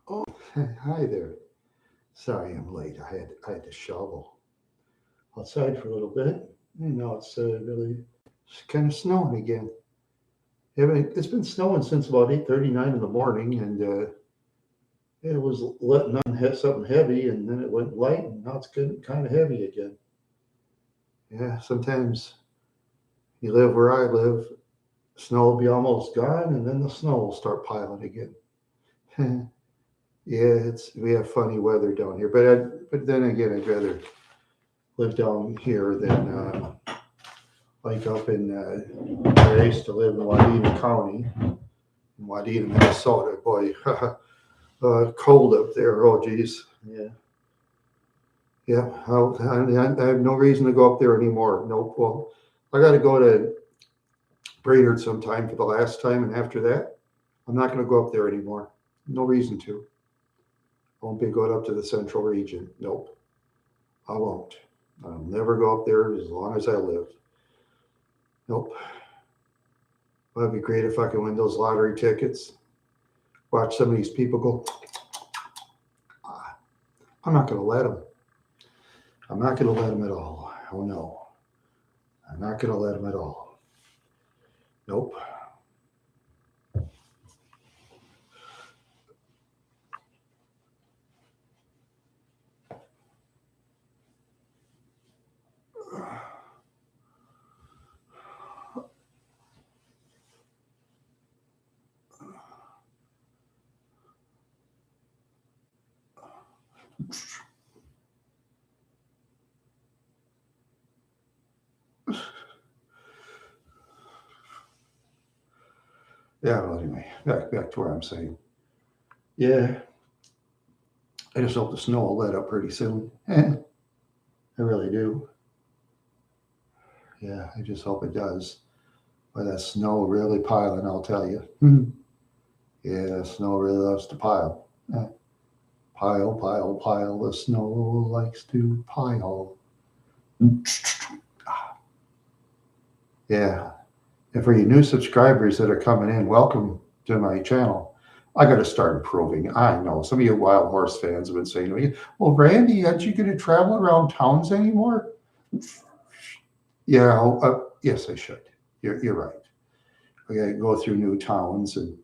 Oh, hi there. Sorry I'm late. I had to shovel outside for a little bit. And now it's kind of snowing again. It's been snowing since about 8:39 in the morning, and it was letting on something heavy, and then it went light, and now it's getting kind of heavy again. Yeah, sometimes you live where I live, snow will be almost gone, and then the snow will start piling again. Yeah, it's we have funny weather down here, but then again, I'd rather live down here than like up in where I used to live in Wadena County, in Wadena, Minnesota. Boy, cold up there. Oh, geez. Yeah, yeah. I have no reason to go up there anymore. Nope. Well, I got to go to Brainerd sometime for the last time, and after that, I'm not going to go up there anymore. No reason to. I won't be going up to the central region. Nope, I won't. I'll never go up there as long as I live. Nope. Well, it'd be great if I could win those lottery tickets. Watch some of these people go. "Ah, I'm not going to let them. I'm not going to let them at all. Oh no, I'm not going to let them at all. Nope. Yeah. Well, anyway, back to where I'm saying. Yeah. I just hope the snow will let up pretty soon. I really do. Yeah. I just hope it does. But that snow really piling, I'll tell you. Yeah, snow really loves to pile. Eh, Pile, pile, pile. The snow likes to pile. Yeah. And for you new subscribers that are coming in, welcome to my channel. I got to start improving. I know some of you wild horse fans have been saying to me, "Well, Randy, aren't you going to travel around towns anymore?" Yeah, yes, I should. You're right. I got to go through new towns, and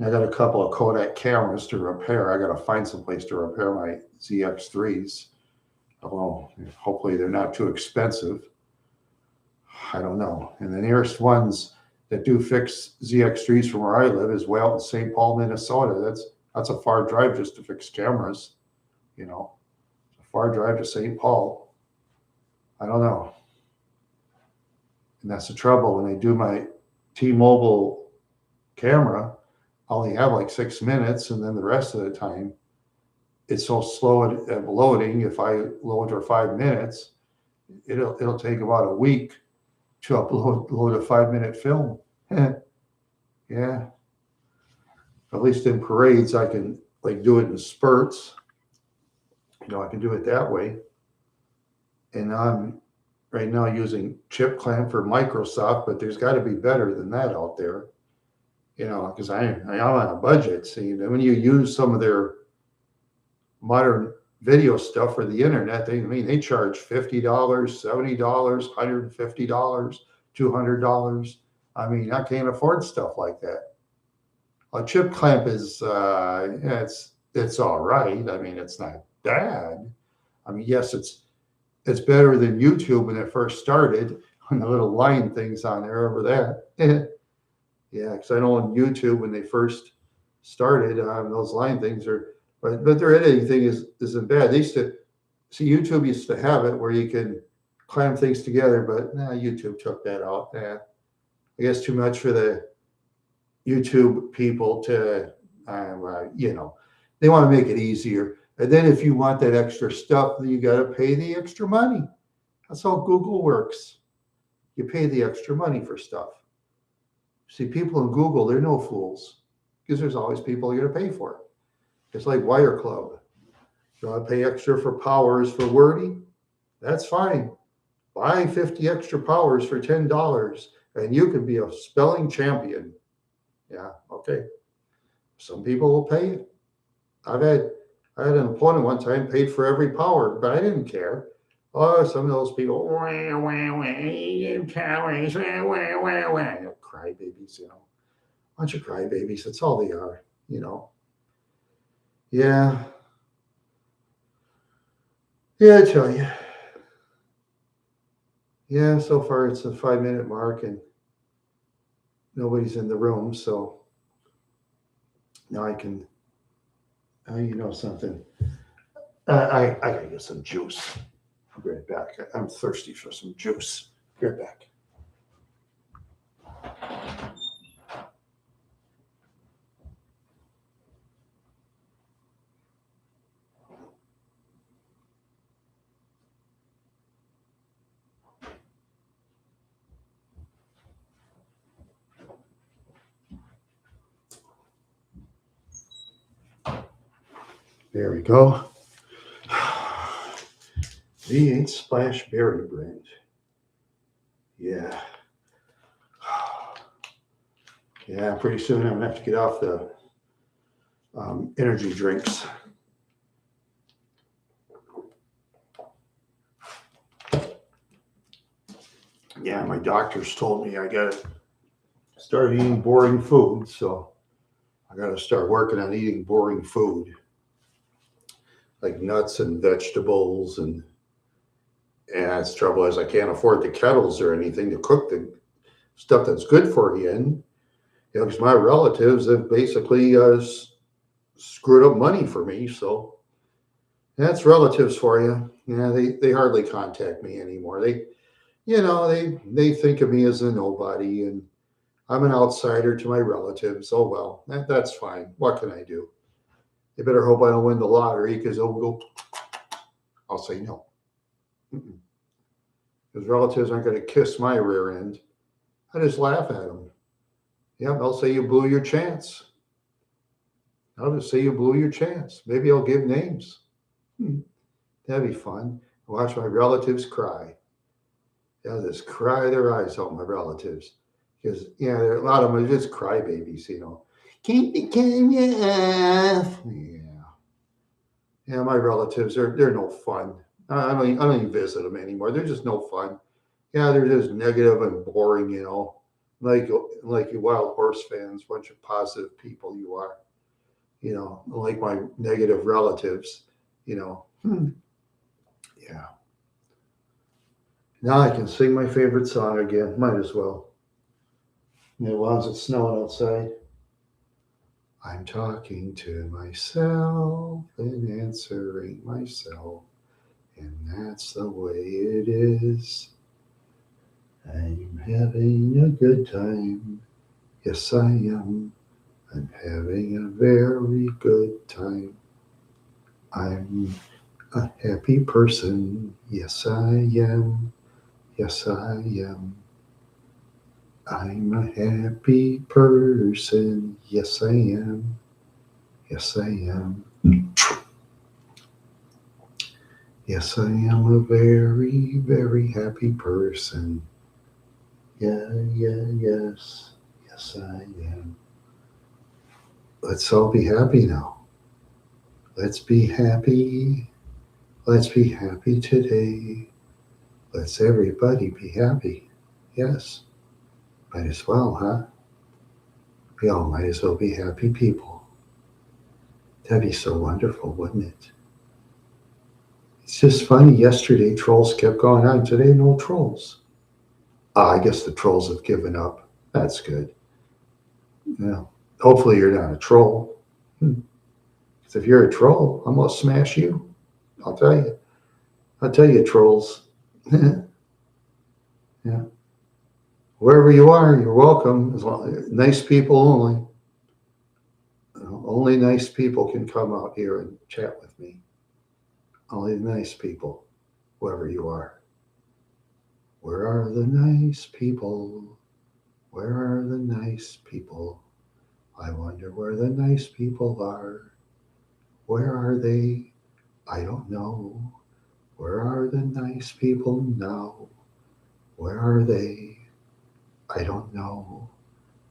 I got a couple of Kodak cameras to repair. I got to find some place to repair my ZX3s. Well, hopefully they're not too expensive. I don't know. And the nearest ones that do fix ZX3s from where I live is way out in St. Paul, Minnesota. That's a far drive just to fix cameras. You know, a far drive to St. Paul. I don't know. And that's the trouble when I do my T-Mobile camera. I only have like 6 minutes, and then the rest of the time it's so slow at loading. If I load for 5 minutes, it'll take about a week to upload a 5 minute film. Yeah, at least in parades, I can like do it in spurts. I can do it that way. And I'm right now using Chip Clamp for Microsoft, but there's got to be better than that out there. Because I'm on a budget. See, when you use some of their modern video stuff for the internet, they charge $50, $70, $150, $200. I mean, I can't afford stuff like that. A chip clamp is yeah, it's all right. I mean, it's not bad. I mean, yes, it's better than YouTube when it first started, when the little line things on there. Remember that? Yeah, because I know on YouTube when they first started, those line things are, but their editing thing isn't bad. They used to see YouTube used to have it where you can clamp things together, but YouTube took that out. I guess too much for the YouTube people to, they want to make it easier. And then if you want that extra stuff, then you got to pay the extra money. That's how Google works. You pay the extra money for stuff. See, people in Google, they're no fools because there's always people you're going to pay for it. It's like Wire Club. You want to pay extra for powers for wording? That's fine. Buy 50 extra powers for $10 and you can be a spelling champion. Yeah, okay. Some people will pay it. I've had I had an opponent one time paid for every power, but I didn't care. Oh, some of those people, wah, wah, wah, you cowards, wah, wah, wah, wah. You know, crybabies, bunch of crybabies. That's all they are, you know. Yeah, yeah, I tell you. Yeah, so far it's a 5 minute mark and nobody's in the room, so now I can. You know something? I gotta get some juice. I'll be right back. I'm thirsty for some juice. Be right back. There we go. V8 Splash Berry Brand. Yeah. Yeah, pretty soon I'm gonna have to get off the energy drinks. Yeah, my doctors told me I gotta start eating boring food, so I gotta start working on eating boring food, like nuts and vegetables, and that's the trouble is I can't afford the kettles or anything to cook the stuff that's good for you in. Because my relatives have basically screwed up money for me, so that's relatives for you. Yeah, they hardly contact me anymore. They think of me as a nobody, and I'm an outsider to my relatives. Oh well, that's fine. What can I do? They better hope I don't win the lottery because I'll say no. Because relatives aren't going to kiss my rear end. I just laugh at them. Yeah, they'll say you blew your chance. I'll just say you blew your chance. Maybe I'll give names. Hmm, that'd be fun. Watch my relatives cry. They'll just cry their eyes out, my relatives. Because, a lot of them are just crybabies. Keep the camera off. Yeah. Yeah, my relatives, they're no fun. I don't even visit them anymore. They're just no fun. Yeah, they're just negative and boring. Like you wild horse fans, bunch of positive people you are. Like my negative relatives. You know, yeah. Now I can sing my favorite song again. Might as well. As long as it's snowing outside. I'm talking to myself and answering myself, and that's the way it is. I'm having a good time. Yes, I am. I'm having a very good time. I'm a happy person. Yes, I am. Yes, I am. I'm a happy person. Yes, I am. Yes, I am. Yes, I am a very, very happy person. Yeah, yeah, yes. Yes, I am. Let's all be happy now. Let's be happy. Let's be happy today. Let's everybody be happy. Yes, might as well, huh? We all might as well be happy people. That'd be so wonderful, wouldn't it? It's just funny. Yesterday, trolls kept going on. Today, no trolls. I guess the trolls have given up. That's good. Yeah. Hopefully, you're not a troll. Because if you're a troll, I'm gonna smash you. I'll tell you. I'll tell you, trolls. Yeah. Wherever you are, you're welcome. As long, nice people only. Only nice people can come out here and chat with me. Only nice people, whoever you are. Where are the nice people? Where are the nice people? I wonder where the nice people are. Where are they? I don't know. Where are the nice people now? Where are they? I don't know.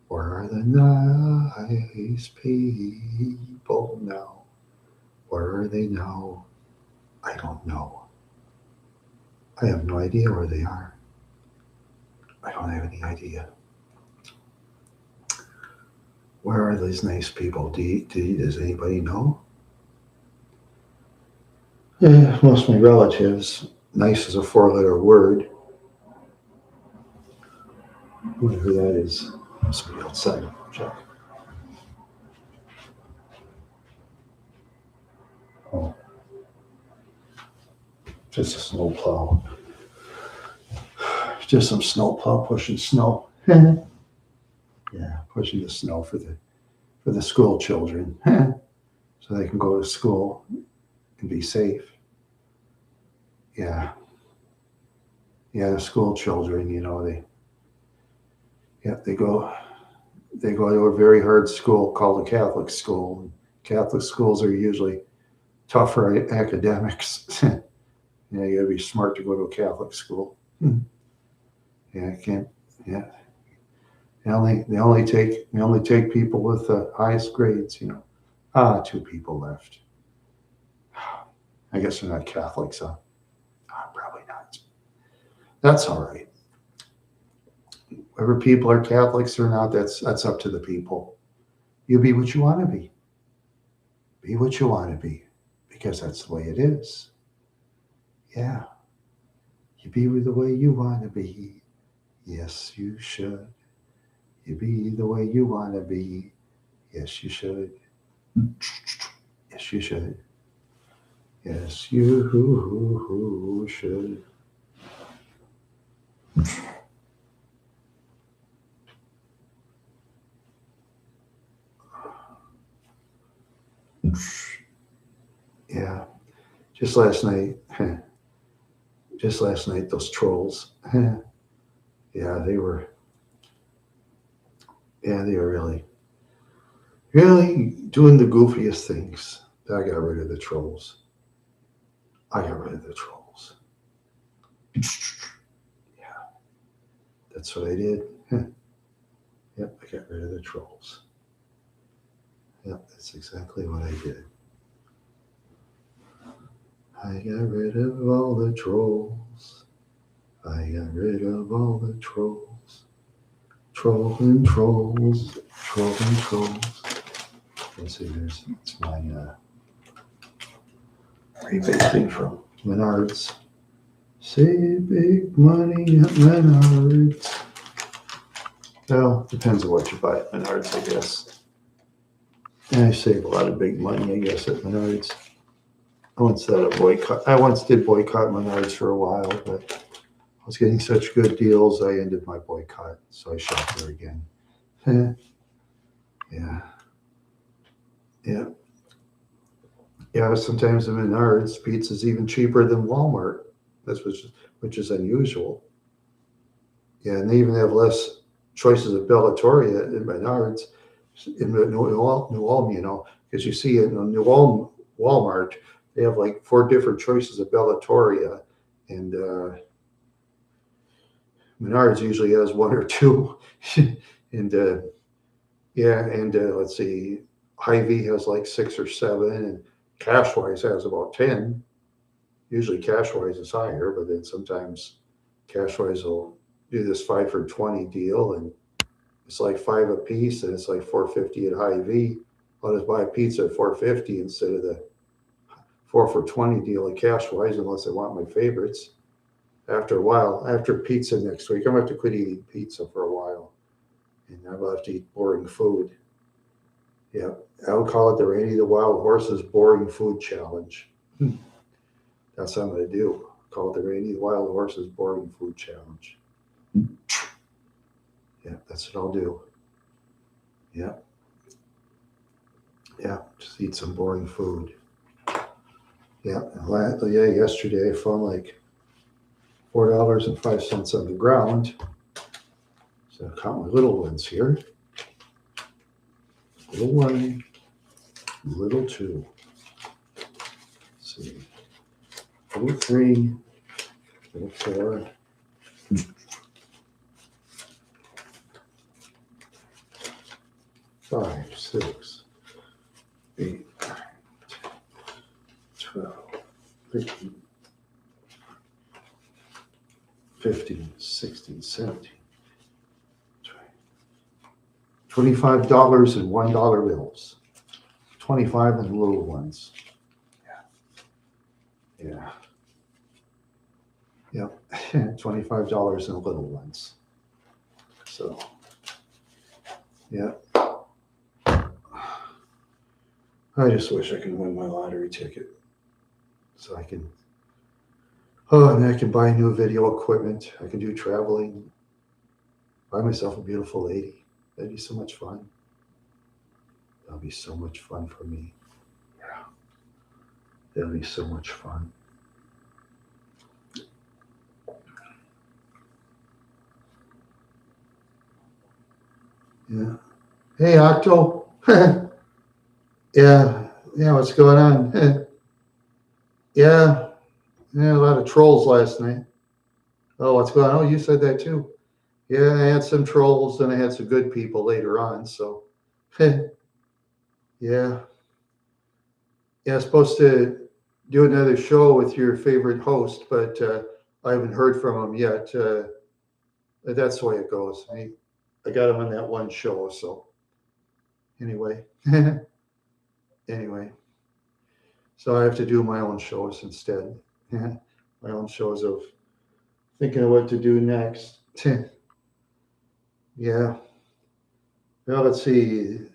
Where are the nice people now? Where are they now? I don't know. I have no idea where they are. I don't have any idea. Where are these nice people? Does anybody know? Yeah, most of my relatives. Nice is a 4-letter word. Whoever that is. Must be outside. Check. Oh, just a snow plow. Just some snow plow pushing snow. Yeah, pushing the snow for the school children, so they can go to school and be safe. Yeah, yeah, the school children, they go to a very hard school called a Catholic school. Catholic schools are usually tougher academics. Yeah, you got to be smart to go to a Catholic school. Yeah, I can't. Yeah, they only take people with the highest grades. 2 people left. I guess they're not Catholics, huh? Probably not. That's all right. Whether people are Catholics or not, that's up to the people. You be what you want to be. Be what you want to be, because that's the way it is. Yeah, you be the way you want to be. Yes, you should. You be the way you want to be. Yes, you should. Yes, you should. Yes, you should. Yeah, just last night. Those trolls. Yeah, they were. Yeah, they were really, really doing the goofiest things. I got rid of the trolls. Yeah, that's what I did. Yep, I got rid of the trolls. Yep, that's exactly what I did. I got rid of all the trolls. I got rid of all the trolls. Trolling trolls. Trolling trolls. Let's see, it's my rebate thing from Menards. Save big money at Menards. Well, depends on what you buy at Menards, I guess. And I save a lot of big money, I guess, at Menards. I once did boycott Menards for a while, but I was getting such good deals, I ended my boycott, so I shop there again. Yeah. Yeah. Yeah, sometimes in Menards, pizza's even cheaper than Walmart. Which is unusual. Yeah, and they even have less choices of Bellatoria in Menards in New Ulm, because you see in New Ulm Walmart, they have like 4 different choices of Bellatoria, and Menards usually has 1 or 2. And let's see, Hy-Vee has like 6 or 7, and Cashwise has about 10. Usually Cashwise is higher, but then sometimes Cashwise will do this 5 for 20 deal, and it's like 5 a piece, and it's like $4.50 at Hy-Vee. I'll just buy a pizza at $4.50 instead of the 4 for 20 deal at Cashwise, unless I want my favorites. After a while, after pizza next week, I'm going to have to quit eating pizza for a while, and I'll have to eat boring food. Yeah, I would call it the Randy the Wild Horse's Boring Food Challenge. That's what I'm going to do. Call it the Randy the Wild Horse's Boring Food Challenge. Yeah, that's what I'll do. Yeah. Yeah, just eat some boring food. Yeah, yesterday I found like $4.05 on the ground. So I'll count my little ones here. Little 1, little 2. Let's see. Little 3, little 4. 5, 6, 8, 15, 15, 16, 17, $25 and $1 bills. 25 in the little ones. Yeah. Yep. $25 in the little ones. So, yeah. I just wish I could win my lottery ticket so I can, and I can buy new video equipment. I can do traveling, buy myself a beautiful lady. That'd be so much fun. That'll be so much fun for me. Yeah. That'll be so much fun. Yeah. Hey, Octo. Yeah. Yeah. What's going on? Yeah. Yeah. A lot of trolls last night. Oh, what's going on? Oh, you said that too. Yeah. I had some trolls and I had some good people later on. So, yeah. Yeah. I'm supposed to do another show with your favorite host, but I haven't heard from him yet. That's the way it goes. I got him on that one show. So, anyway. Anyway. So I have to do my own shows instead. My own shows of thinking of what to do next. Yeah. Well, let's see.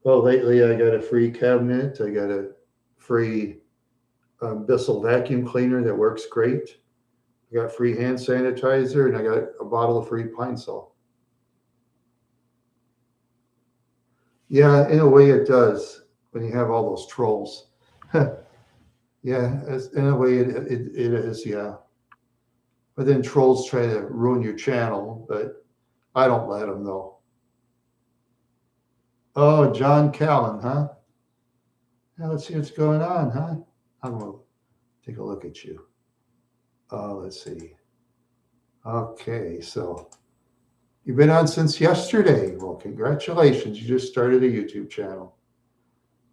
Well, lately I got a free cabinet. I got a free Bissell vacuum cleaner that works great. I got free hand sanitizer, and I got a bottle of free Pine Sol. Yeah, in a way it does when you have all those trolls. Yeah, in a way it is, yeah. But then trolls try to ruin your channel, but I don't let them though. Oh, John Callan, huh? Now let's see what's going on, huh? I'm gonna take a look at you. Let's see. Okay, so you've been on since yesterday. Well, congratulations. You just started a YouTube channel.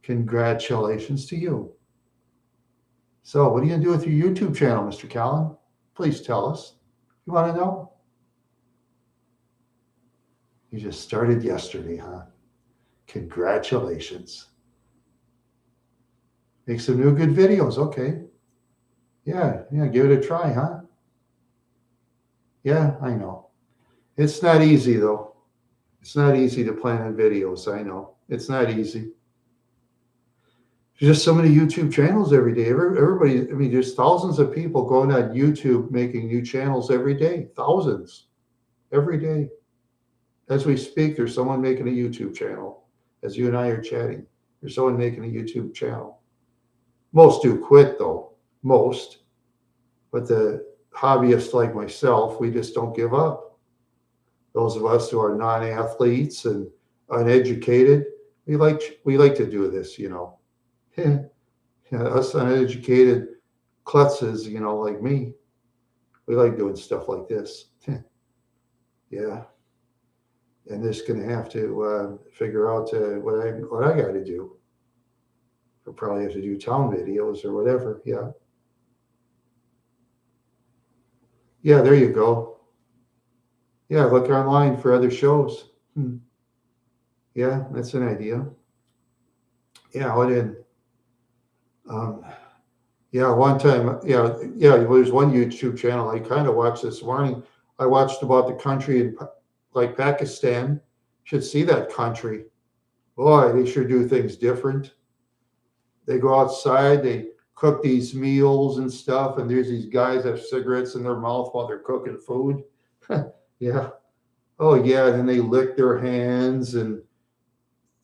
Congratulations to you. So what are you gonna do with your YouTube channel, Mr. Callan? Please tell us. You want to know? You just started yesterday, huh? Congratulations. Make some new good videos. Okay. Yeah, give it a try, huh? Yeah, I know. It's not easy, though. It's not easy to plan on videos. I know. It's not easy. There's just so many YouTube channels every day. Everybody, I mean, there's thousands of people going on YouTube making new channels every day. Thousands. Every day. As we speak, there's someone making a YouTube channel. As you and I are chatting, there's someone making a YouTube channel. Most do quit, though. Most. But the hobbyists like myself, we just don't give up. Those of us who are non-athletes and uneducated, we like to do this, you know. Us uneducated klutzes, you know, like me, we like doing stuff like this. Yeah. And just gonna have to figure out what I got to do. I'll probably have to do town videos or whatever. Yeah. Yeah, there you go. Yeah, look online for other shows. Yeah, that's an idea. Yeah, what in? Yeah, one time, yeah, there's one YouTube channel I kind of watched this morning. I watched about the country in like Pakistan. Should see that country. Boy, they sure do things different. They go outside, they cook these meals and stuff, and there's these guys that have cigarettes in their mouth while they're cooking food. Yeah. Oh, yeah. And then they lick their hands and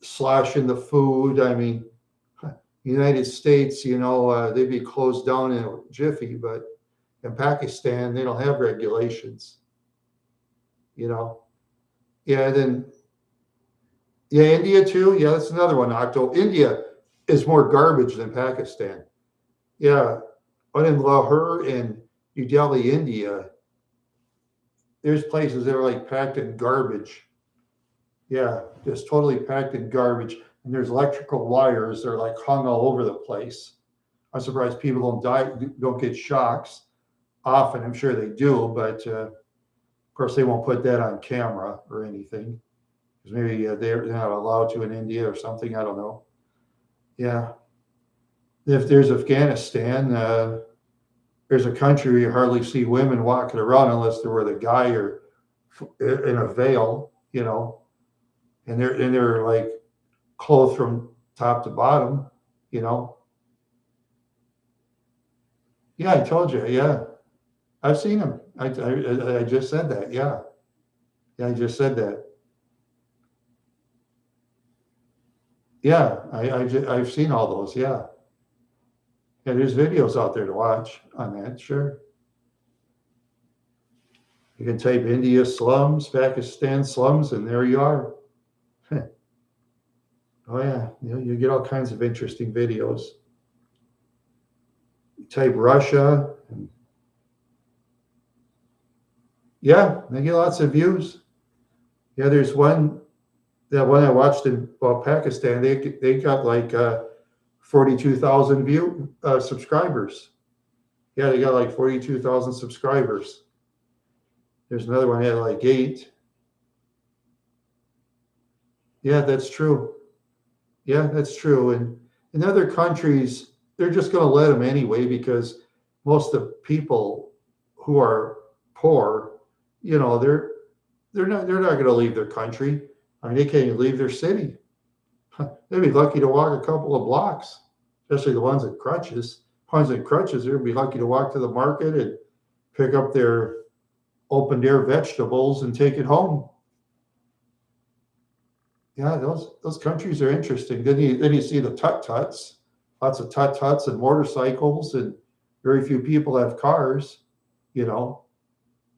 sloshing the food. I mean, United States, you know, they'd be closed down in a jiffy, but in Pakistan, they don't have regulations, you know. Yeah, then, yeah, India too. Yeah, that's another one, Octo. India is more garbage than Pakistan. Yeah, but in Lahore and New Delhi, India, there's places that are like packed in garbage. Yeah, just totally packed in garbage. And there's electrical wires that are like hung all over the place. I'm surprised people don't get shocks often. I'm sure they do, but of course they won't put that on camera or anything because maybe they're not allowed to in India or something. I don't know. Yeah, if there's Afghanistan, there's a country where you hardly see women walking around unless they're with a guy or in a veil, and they're like clothed from top to bottom, you know. Yeah, I told you. Yeah, I've seen them. I just said that. Yeah, yeah, I just said that. Yeah, I've seen all those. Yeah, yeah. There's videos out there to watch on that. Sure, you can type India slums, Pakistan slums, and there you are. Oh yeah, you get all kinds of interesting videos. You type Russia, and yeah, they get lots of views. Yeah, there's one that one I watched in Pakistan. They got like 42,000 subscribers. Yeah, they got like 42,000 subscribers. There's another one that had like 8. Yeah, that's true. Yeah, that's true. And in other countries, they're just going to let them anyway because most of the people who are poor, they're not going to leave their country. I mean, they can't even leave their city. They'd be lucky to walk a couple of blocks, especially the ones with crutches. Ones with crutches, they'd be lucky to walk to the market and pick up their open air vegetables and take it home. Yeah, those countries are interesting. Then you see the tut-tuts, lots of tut-tuts and motorcycles, and very few people have cars. You know,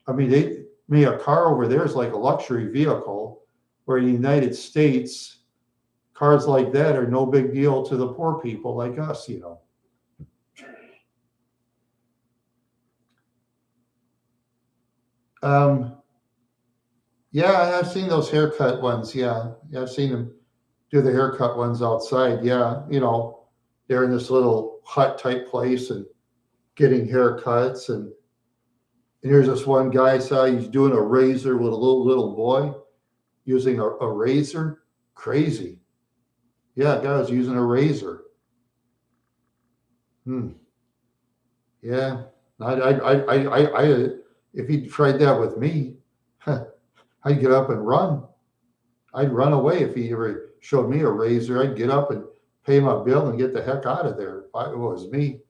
I mean, a car over there is like a luxury vehicle, where in the United States, cars like that are no big deal to the poor people like us. Um, yeah, I've seen those haircut ones. Yeah, I've seen them do the haircut ones outside. Yeah, they're in this little hut type place and getting haircuts. And here's this one guy I saw. He's doing a razor with a little boy using a razor. Crazy. Yeah, guy was using a razor. Hmm. Yeah. If he tried that with me, I'd get up and run. I'd run away if he ever showed me a razor. I'd get up and pay my bill and get the heck out of there. If it was me.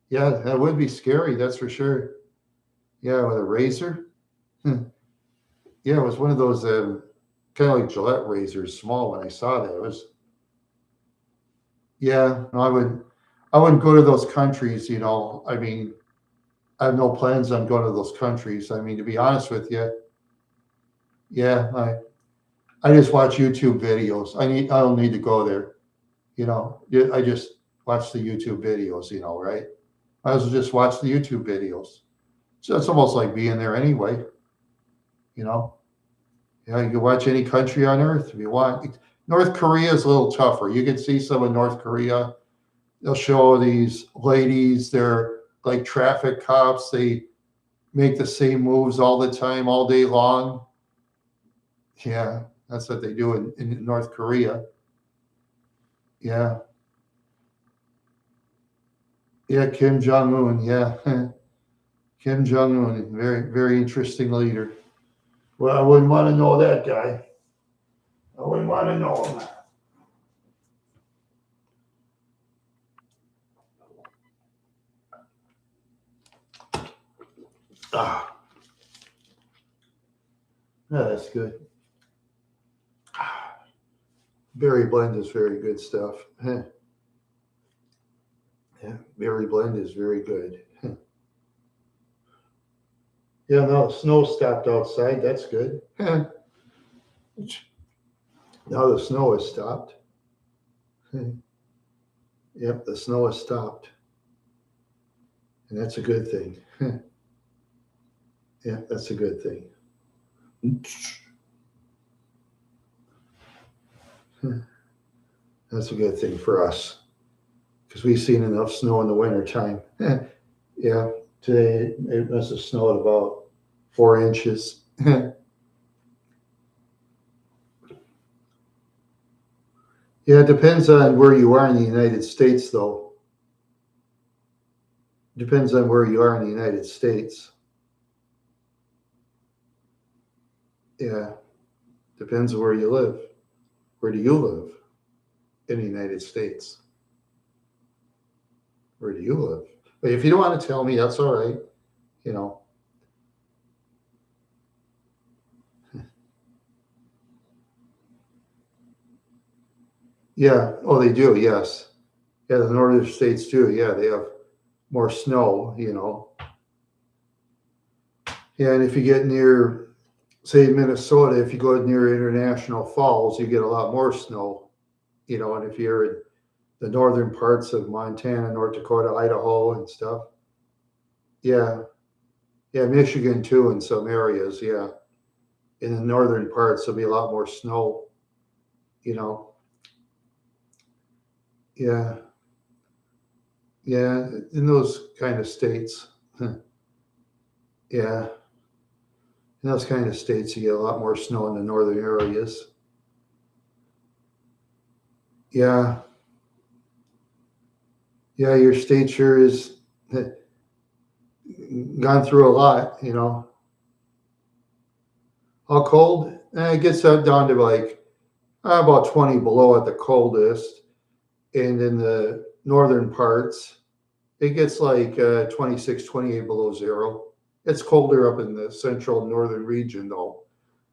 Yeah, that would be scary. That's for sure. Yeah, with a razor. Yeah, it was one of those kind of like Gillette razors, small. When I saw that, it was. Yeah, no, I wouldn't go to those countries. I mean, I have no plans on going to those countries. I mean, to be honest with you, yeah, I just watch YouTube videos. I don't need to go there. Yeah, I just watch the YouTube videos. Right? I also just watch the YouTube videos. So it's almost like being there anyway. You know. Yeah, you can watch any country on earth if you want. North Korea is a little tougher. You can see some of North Korea. They'll show these ladies, they're like traffic cops. They make the same moves all the time, all day long. Yeah, that's what they do in North Korea. Yeah. Yeah, Kim Jong Un. Yeah. Kim Jong Un, very, very interesting leader. Well, I wouldn't want to know that guy. I wouldn't want to know him. Ah, yeah, that's good. Berry blend is very good stuff. Yeah, berry blend is very good. Yeah, no, the snow stopped outside. That's good. Now the snow has stopped. Yep, the snow has stopped, and that's a good thing. Yeah, that's a good thing. That's a good thing for us. because we've seen enough snow in the wintertime. Yeah, today it must have snowed about 4 inches. Yeah, it depends on where you are in the United States, though. Depends on where you are in the United States. Yeah, depends on where you live. Where do you live in the United States? Where do you live? But if you don't want to tell me, that's all right. You know. Yeah. Oh, they do. Yes. Yeah, the northern states do. Yeah, they have more snow. Yeah, and if you get near, say, Minnesota, if you go near International Falls, you get a lot more snow. And if you're in the northern parts of Montana, North Dakota, Idaho, and stuff, yeah, yeah, Michigan too, in some areas, yeah, in the northern parts, there'll be a lot more snow. You know, yeah, yeah, in those kind of states, yeah, in those kind of states, you get a lot more snow in the northern areas. Yeah, yeah, your state sure is gone through a lot. How cold? It gets down to like about 20 below at the coldest. And in the northern parts, it gets like 26, 28 below zero. It's colder up in the central northern region, though,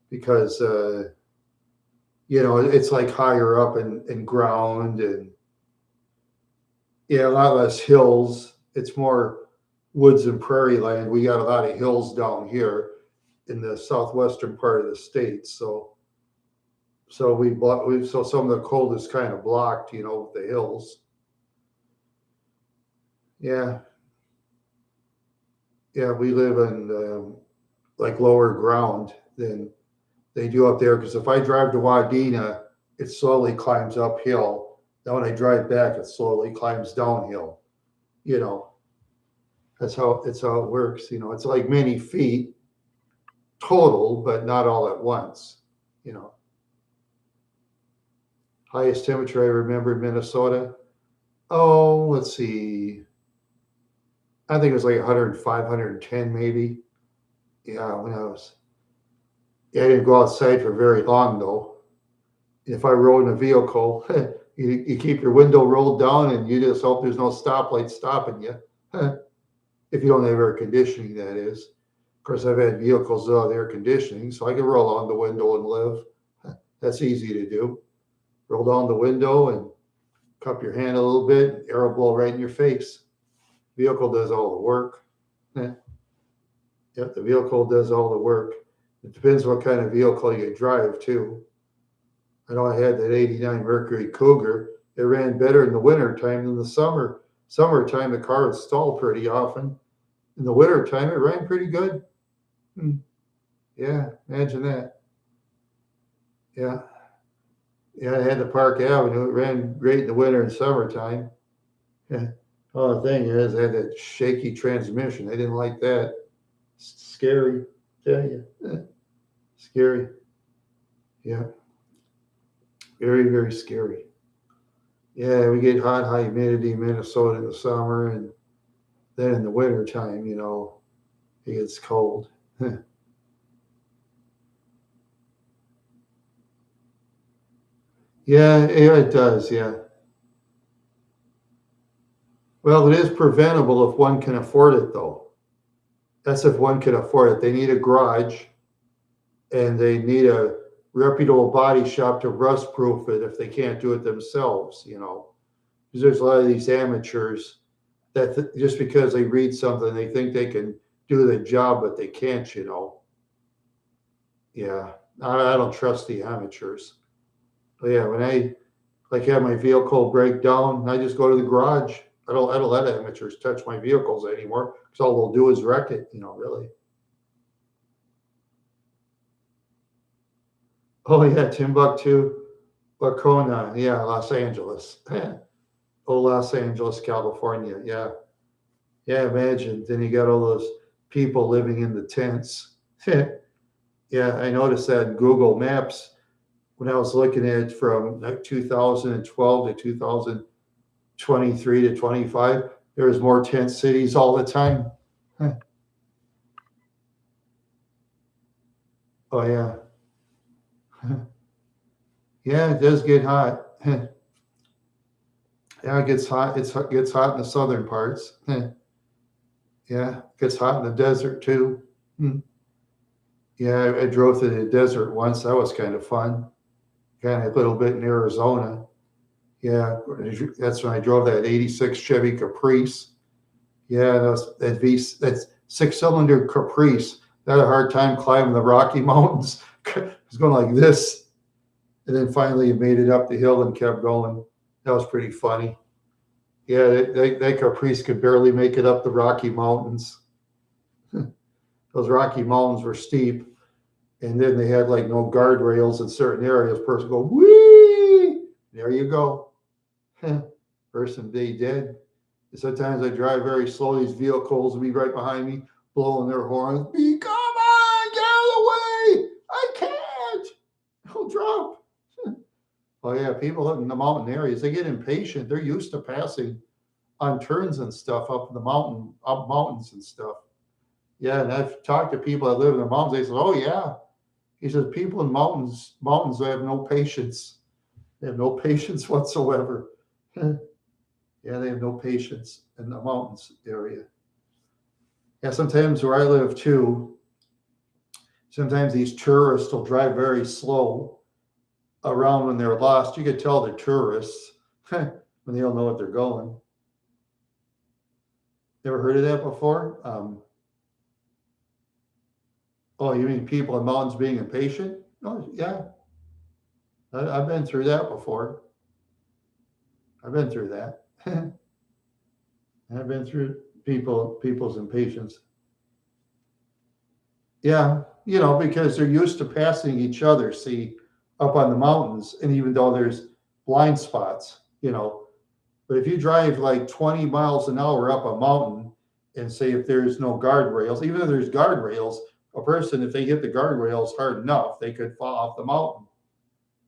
because, it's like higher up in ground and, yeah, a lot less hills. It's more woods and prairie land. We got a lot of hills down here in the southwestern part of the state. So so some of the cold is kind of blocked, with the hills. Yeah, yeah, we live in like lower ground than they do up there. Because if I drive to Wadena, it slowly climbs uphill. Then when I drive back, it slowly climbs downhill. You know, that's how it works. It's like many feet total, but not all at once. You know, highest temperature I remember in Minnesota. Oh, let's see. I think it was like 105, 110 maybe. Yeah, when I was. Yeah, I didn't go outside for very long though. If I rode in a vehicle, you keep your window rolled down and you just hope there's no stoplight stopping you. If you don't have air conditioning, that is. Of course, I've had vehicles without air conditioning, so I can roll on the window and live. That's easy to do. Roll down the window and cup your hand a little bit, air will blow right in your face. Vehicle does all the work. Yep, the vehicle does all the work. It depends what kind of vehicle you drive too. I know I had that 89 Mercury Cougar. It ran better in the winter time than the summer. Summertime, the car would stall pretty often. In the winter time, it ran pretty good. Hmm. Yeah, imagine that. Yeah. Yeah, I had the Park Avenue. It ran great in the winter and summertime. Yeah. Oh, the thing is, I had that shaky transmission. I didn't like that. Scary. Tell you. Scary. Yeah. Very, very scary. Yeah, we get high humidity in Minnesota in the summer, and then in the winter time, it gets cold. Yeah, it does. Yeah. Well, it is preventable if one can afford it, though. That's if one can afford it. They need a garage and they need a reputable body shop to rust proof it if they can't do it themselves. Because there's a lot of these amateurs that just because they read something, they think they can do the job, but they can't. Yeah, I don't trust the amateurs. But yeah, when I like have my vehicle break down, I just go to the garage. I don't let amateurs touch my vehicles anymore because all they'll do is wreck it. Really. Oh yeah, Timbuktu, Lacona, yeah, Los Angeles. Oh, Los Angeles, California. Yeah. Yeah, imagine. Then you got all those people living in the tents. Yeah, I noticed that in Google Maps when I was looking at it from like 2012 to 2023 to 25. There was more tent cities all the time. Oh yeah, yeah, it does get hot. Yeah, it gets hot. It gets hot in the southern parts. Yeah, it gets hot in the desert too. Hmm. Yeah, I drove through the desert once. That was kind of fun. Kind of a little bit in Arizona. Yeah, that's when I drove that '86 Chevy Caprice. Yeah, that's 6-cylinder Caprice. I had a hard time climbing the Rocky Mountains. It was going like this, and then finally it made it up the hill and kept going. That was pretty funny. Yeah, that Caprice could barely make it up the Rocky Mountains. Those Rocky Mountains were steep, and then they had like no guardrails in certain areas. Person go, whee! There you go. Person be dead. Sometimes I drive very slow. These vehicles will be right behind me, blowing their horns. Be come on, get out of the way! I can't. I'll drop. Oh yeah, people in the mountain areas, they get impatient. They're used to passing on turns and stuff up the mountain, up mountains and stuff. Yeah, and I've talked to people that live in the mountains. They said, "Oh yeah," he says, "People in mountains, they have no patience. They have no patience whatsoever." Yeah, they have no patience in the mountains area. Yeah, sometimes where I live too, sometimes these tourists will drive very slow around when they're lost. You could tell they're tourists when they don't know what they're going. Never heard of that before? Oh, you mean people in mountains being impatient? Oh, yeah, I've been through that before. I've been through that. I've been through people's impatience. Yeah, because they're used to passing each other, see, up on the mountains, and even though there's blind spots, but if you drive like 20 miles an hour up a mountain and say if there's no guardrails, even if there's guardrails, a person, if they hit the guardrails hard enough, they could fall off the mountain,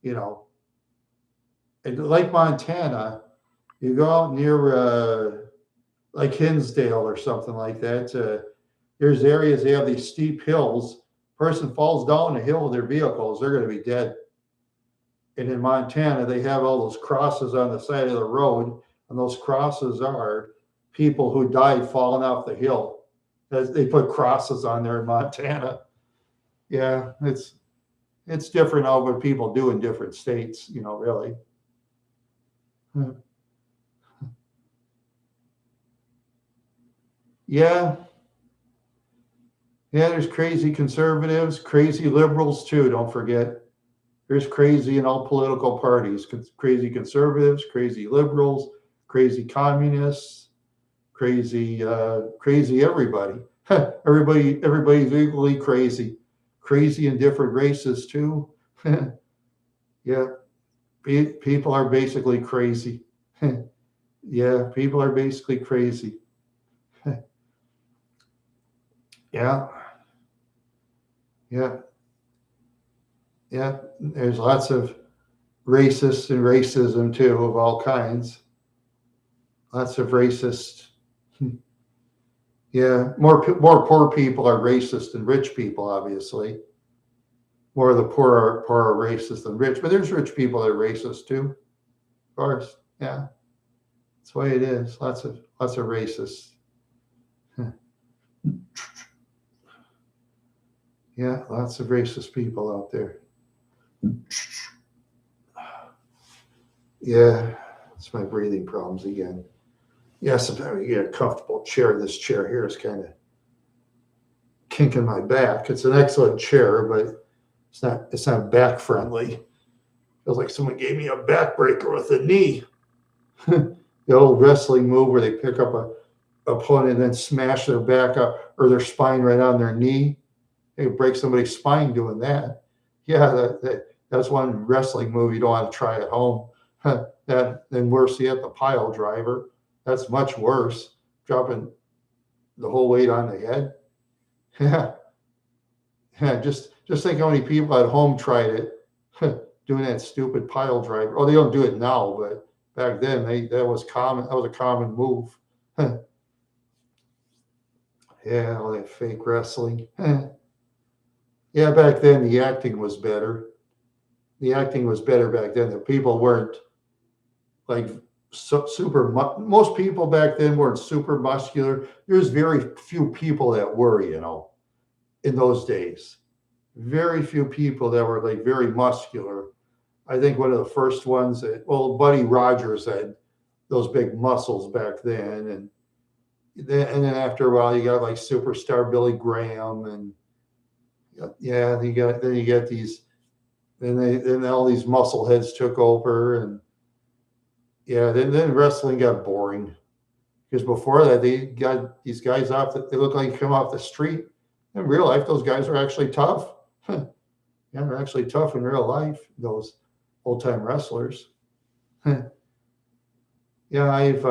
you know. And Lake Montana, you go out near like Hinsdale or something like that. There's areas they have these steep hills. Person falls down a hill with their vehicles, they're going to be dead. And in Montana, they have all those crosses on the side of the road, and those crosses are people who died falling off the hill. They put crosses on there in Montana. Yeah, it's different how what people do in different states, really. Yeah, yeah, there's crazy conservatives, crazy liberals too, don't forget. There's crazy in all political parties, crazy conservatives, crazy liberals, crazy communists, crazy everybody. Everybody's equally crazy. Crazy in different races too. Yeah, people are basically crazy. Yeah, people are basically crazy. Yeah, yeah, yeah. There's lots of racists and racism too of all kinds. Lots of racist. Yeah, more poor people are racist than rich people, obviously. More of the poor are racist than rich, but there's rich people that are racist too. Of course, yeah, that's the way it is. Lots of racists. Yeah, lots of racist people out there. Yeah, it's my breathing problems again. Yeah, sometimes you get a comfortable chair. This chair here is kind of kinking my back. It's an excellent chair, but it's not back friendly. Feels like someone gave me a backbreaker with a knee. The old wrestling move where they pick up a opponent and then smash their back up or their spine right on their knee. They break somebody's spine doing that. Yeah, that's one wrestling move you don't want to try at home. And worse yet, the pile driver. That's much worse, dropping the whole weight on the head. Yeah, yeah. Just think how many people at home tried it, doing that stupid pile driver. Oh, they don't do it now, but back then that was common. That was a common move. Yeah, all that fake wrestling. Yeah, back then the acting was better. The acting was better back then. The people weren't like super. Most people back then weren't super muscular. There's very few people that were, in those days. Very few people that were like very muscular. I think one of the first ones well, Buddy Rogers had those big muscles back then, and then after a while you got like superstar Billy Graham, and yeah, then you get these, then all these muscle heads took over, and yeah, then wrestling got boring because before that they got these guys they look like come off the street. In real life, those guys are actually tough. Yeah, they're actually tough in real life. Those old time wrestlers. Yeah, I've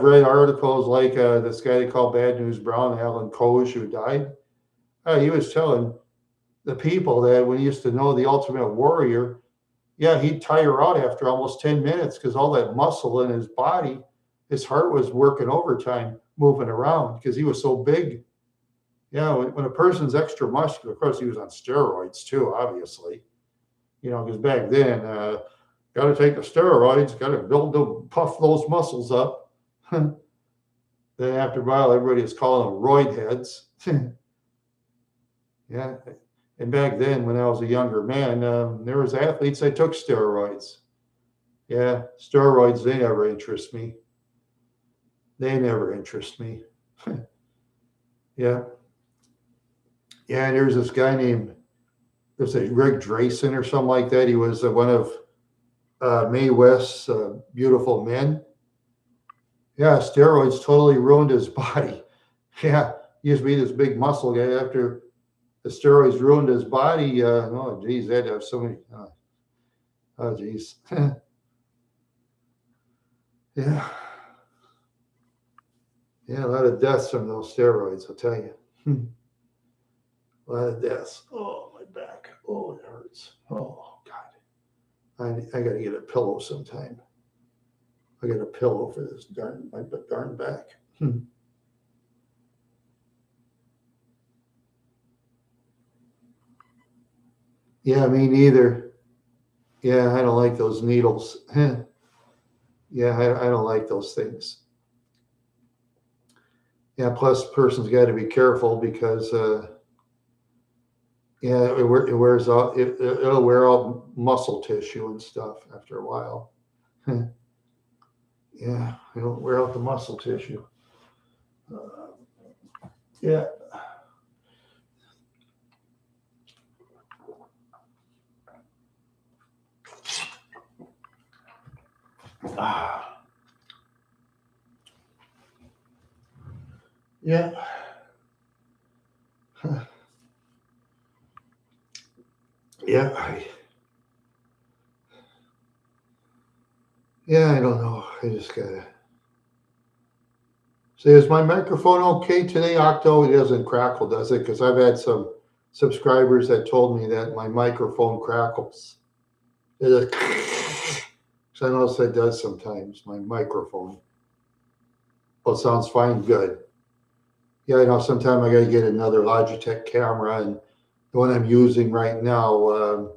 read articles like this guy they call Bad News Brown, Alan Koge, who died. He was telling the people that when he used to know the Ultimate Warrior, yeah, he'd tire out after almost 10 minutes because all that muscle in his body, his heart was working overtime, moving around because he was so big. Yeah, when a person's extra muscular, of course, he was on steroids too, obviously. Because back then, got to take the steroids, got to puff those muscles up. Then after a while, everybody was calling them roid heads. Yeah. And back then, when I was a younger man, there was athletes that took steroids. Yeah, steroids, they never interest me. They never interest me. Yeah. Yeah, and there's this guy named, there's a Rick Drayson or something like that. He was one of Mae West's beautiful men. Yeah, steroids totally ruined his body. Yeah, he used to be this big muscle guy. After the steroids ruined his body, oh, geez, they had to have so many. Oh, geez. Yeah. Yeah, a lot of deaths from those steroids, I'll tell you. A lot of deaths. Oh, my back. Oh, it hurts. Oh, God. I got to get a pillow sometime. I got a pillow for this my darn back. Yeah, me neither. Yeah, I don't like those needles. Yeah, I don't like those things. Yeah, plus person's got to be careful because yeah, it wears out. It'll wear out muscle tissue and stuff after a while. Yeah, it'll wear out the muscle tissue. Yeah. Yeah. Yeah. Yeah, I don't know. I just gotta say, is my microphone okay today, Octo? It doesn't crackle, does it? Because I've had some subscribers that told me that my microphone crackles. So I notice that does sometimes, my microphone. Well, it sounds fine, good. Yeah, I know sometimes I got to get another Logitech camera, and the one I'm using right now,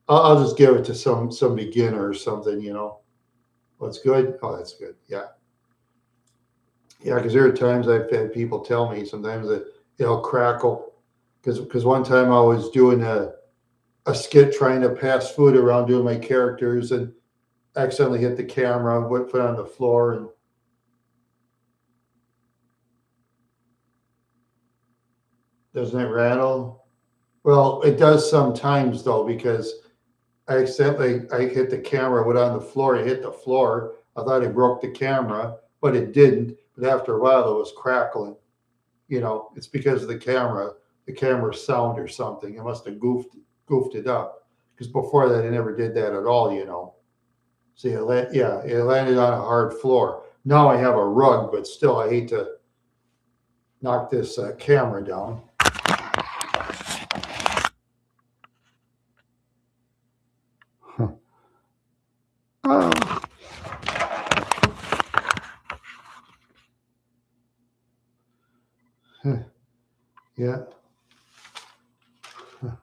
I'll just give it to some beginner or something, What's good? Oh, that's good. Yeah. Yeah, because there are times I've had people tell me sometimes that it'll crackle. Because one time I was doing a skit trying to pass food around doing my characters and accidentally hit the camera, put it on the floor, and doesn't it rattle? Well, it does sometimes though, because I hit the camera, went on the floor, it hit the floor. I thought it broke the camera, but it didn't. But after a while, it was crackling. It's because of the camera sound or something. It must have goofed it up. because before that, I never did that at all, you know. See, it landed on a hard floor. Now I have a rug, but still, I hate to knock this camera down. Huh. Oh. Huh. Yeah. Huh.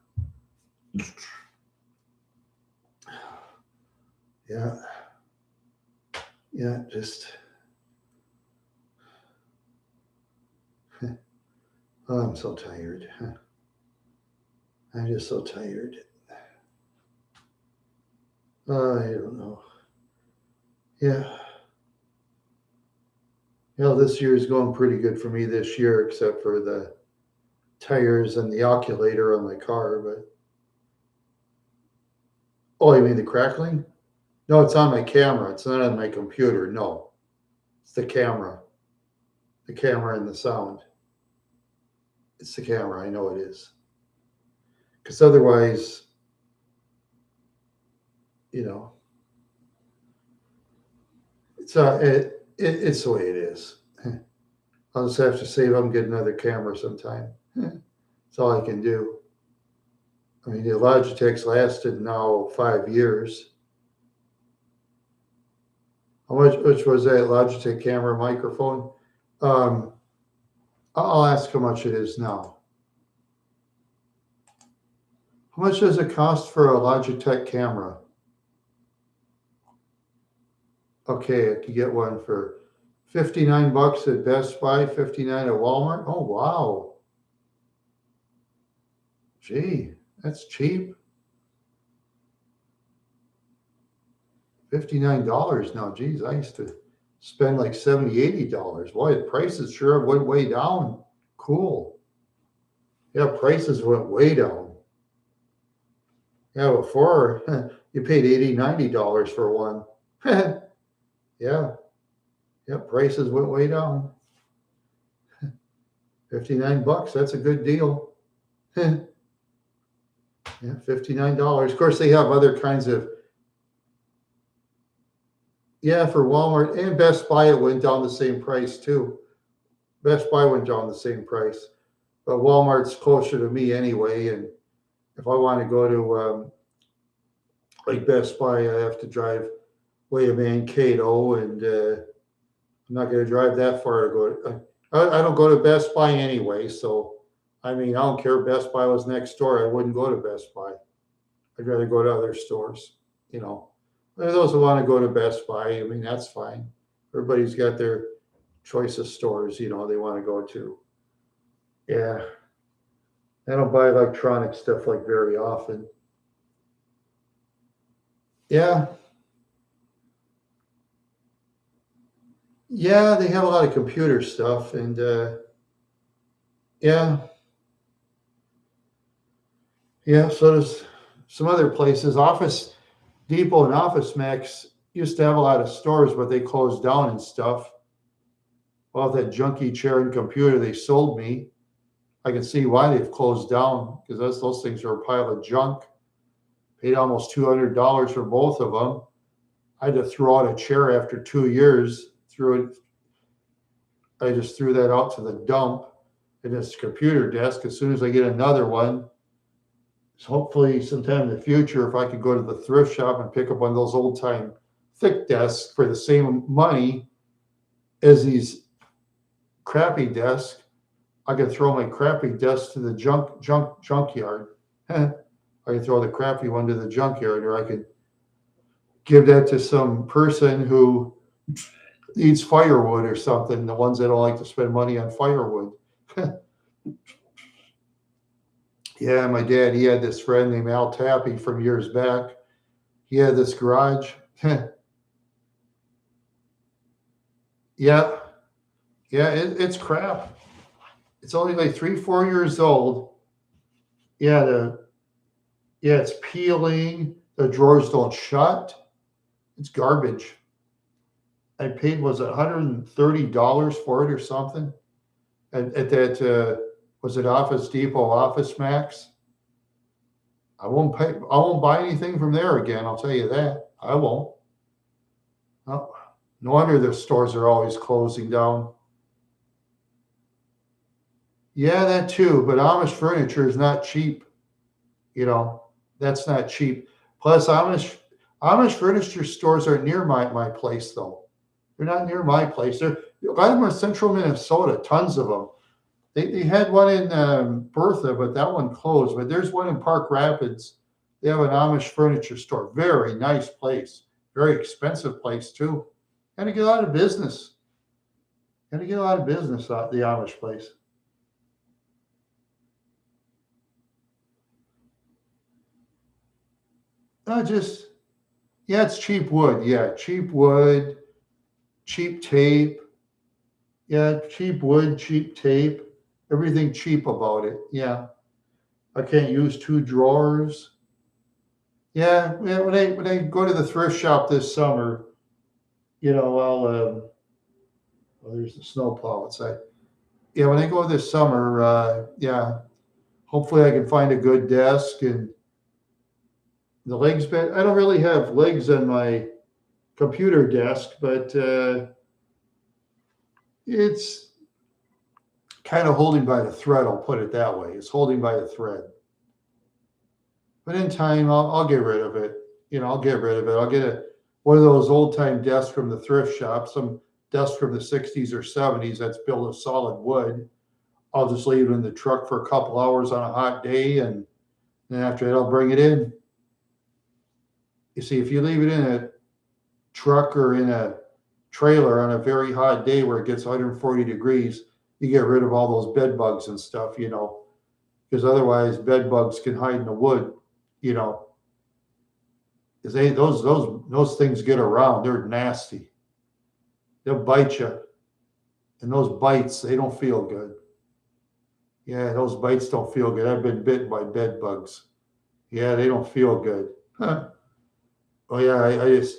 Yeah. Yeah, just. Oh, I'm so tired. I'm just so tired. I don't know. Yeah. This year is going pretty good for me this year, except for the tires and the oculator on my car. But oh, you mean the crackling? No, it's on my camera. It's not on my computer. No, it's the camera and the sound. It's the camera. I know it is. Because otherwise, you know, it's it's the way it is. I'll just have to see if I can get another camera sometime. That's all I can do. I mean, the Logitech's lasted now 5 years. How much? Which was that Logitech camera microphone? Um, I'll ask how much it is now. How much does it cost for a Logitech camera? Okay, I could get one for $59 at Best Buy, 59 at Walmart. Oh wow. Gee, that's cheap. $59 now. Geez, I used to spend like $70, $80. Boy, the prices sure went way down. Cool. Yeah, prices went way down. Yeah, before you paid $80, $90 for one. Yeah. Yeah, prices went way down. $59, that's a good deal. Yeah, $59. Of course, they have other kinds of. Yeah, for Walmart and Best Buy, it went down the same price too. Best Buy went down the same price, but Walmart's closer to me anyway. And if I want to go to like Best Buy, I have to drive way to Mankato, and I'm not going to drive that far to go. I don't go to Best Buy anyway, so I mean, I don't care if Best Buy was next door. I wouldn't go to Best Buy. I'd rather go to other stores, you know. Those who want to go to Best Buy, I mean, that's fine. Everybody's got their choice of stores, you know, they want to go to. Yeah. I don't buy electronic stuff like very often. Yeah. Yeah, they have a lot of computer stuff, and yeah. Yeah, so does some other places. Office Depot and Office Max used to have a lot of stores, but they closed down and stuff. Well, that junky chair and computer they sold me, I can see why they've closed down, because those things are a pile of junk. Paid almost $200 for both of them. I had to throw out a chair after 2 years. I just threw that out to the dump. And this computer desk, as soon as I get another one, hopefully sometime in the future, if I could go to the thrift shop and pick up one of those old time thick desks for the same money as these crappy desks, I could throw my crappy desk to the junkyard. I could throw the crappy one to the junkyard, or I could give that to some person who needs firewood or something, the ones that don't like to spend money on firewood. Yeah, my dad, he had this friend named Al Tappy from years back. He had this garage. Yeah, yeah, it's crap. It's only like 3, 4 years old. Yeah, it's peeling. The drawers don't shut. It's garbage. I paid, was it $130 for it or something? At that was it Office Depot, Office Max? I won't pay. I won't buy anything from there again. I'll tell you that. I won't. No, no wonder the stores are always closing down. Yeah, that too. But Amish furniture is not cheap. You know, that's not cheap. Plus, Amish furniture stores are near my place though. They're not near my place. They're a lot of them are central Minnesota. Tons of them. They had one in Bertha, but that one closed. But there's one in Park Rapids. They have an Amish furniture store. Very nice place. Very expensive place too. Got to get a lot of business. Got to get a lot of business out the Amish place. Just yeah, it's cheap wood. Yeah, cheap wood, cheap tape. Yeah, cheap wood, cheap tape. Everything cheap about it. Yeah, I can't use two drawers. Yeah, yeah. When I go to the thrift shop this summer, I'll well, there's the snowplow outside. Yeah, when I go this summer, yeah, hopefully I can find a good desk and the legs bent. I don't really have legs on my computer desk, but it's kind of holding by the thread. I'll put it that way. It's holding by the thread. But in time, I'll get rid of it. I'll get rid of it. I'll get one of those old time desks from the thrift shop, some desk from the 60s or 70s that's built of solid wood. I'll just leave it in the truck for a couple hours on a hot day, and then after that, I'll bring it in. You see, if you leave it in a truck or in a trailer on a very hot day where it gets 140 degrees, you get rid of all those bed bugs and stuff, because otherwise bed bugs can hide in the wood, you know, because those things get around. They're nasty. They'll bite you, and those bites, they don't feel good. Yeah, those bites don't feel good. I've been bitten by bed bugs. Yeah, they don't feel good. Huh. Oh yeah, I just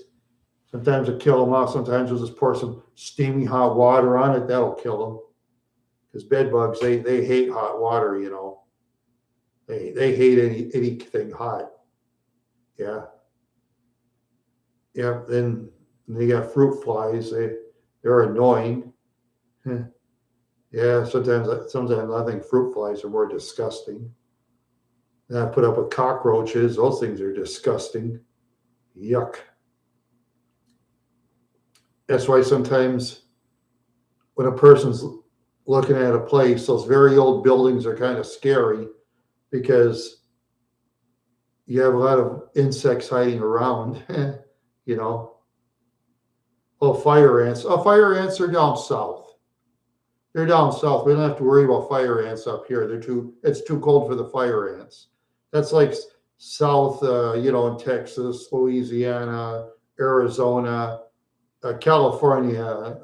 sometimes I kill them off. Sometimes I'll just pour some steamy hot water on it. That'll kill them. Because bed bugs, they hate hot water. They hate anything hot. Yeah, yeah. Then they got fruit flies. They're annoying. Yeah, sometimes I think fruit flies are more disgusting. And I put up with cockroaches. Those things are disgusting. Yuck. That's why sometimes when a person's looking at a place, those very old buildings are kind of scary because you have a lot of insects hiding around, you know. Oh, fire ants. Oh, fire ants are down south. They're down south. We don't have to worry about fire ants up here. It's too cold for the fire ants. That's like south, in Texas, Louisiana, Arizona, California,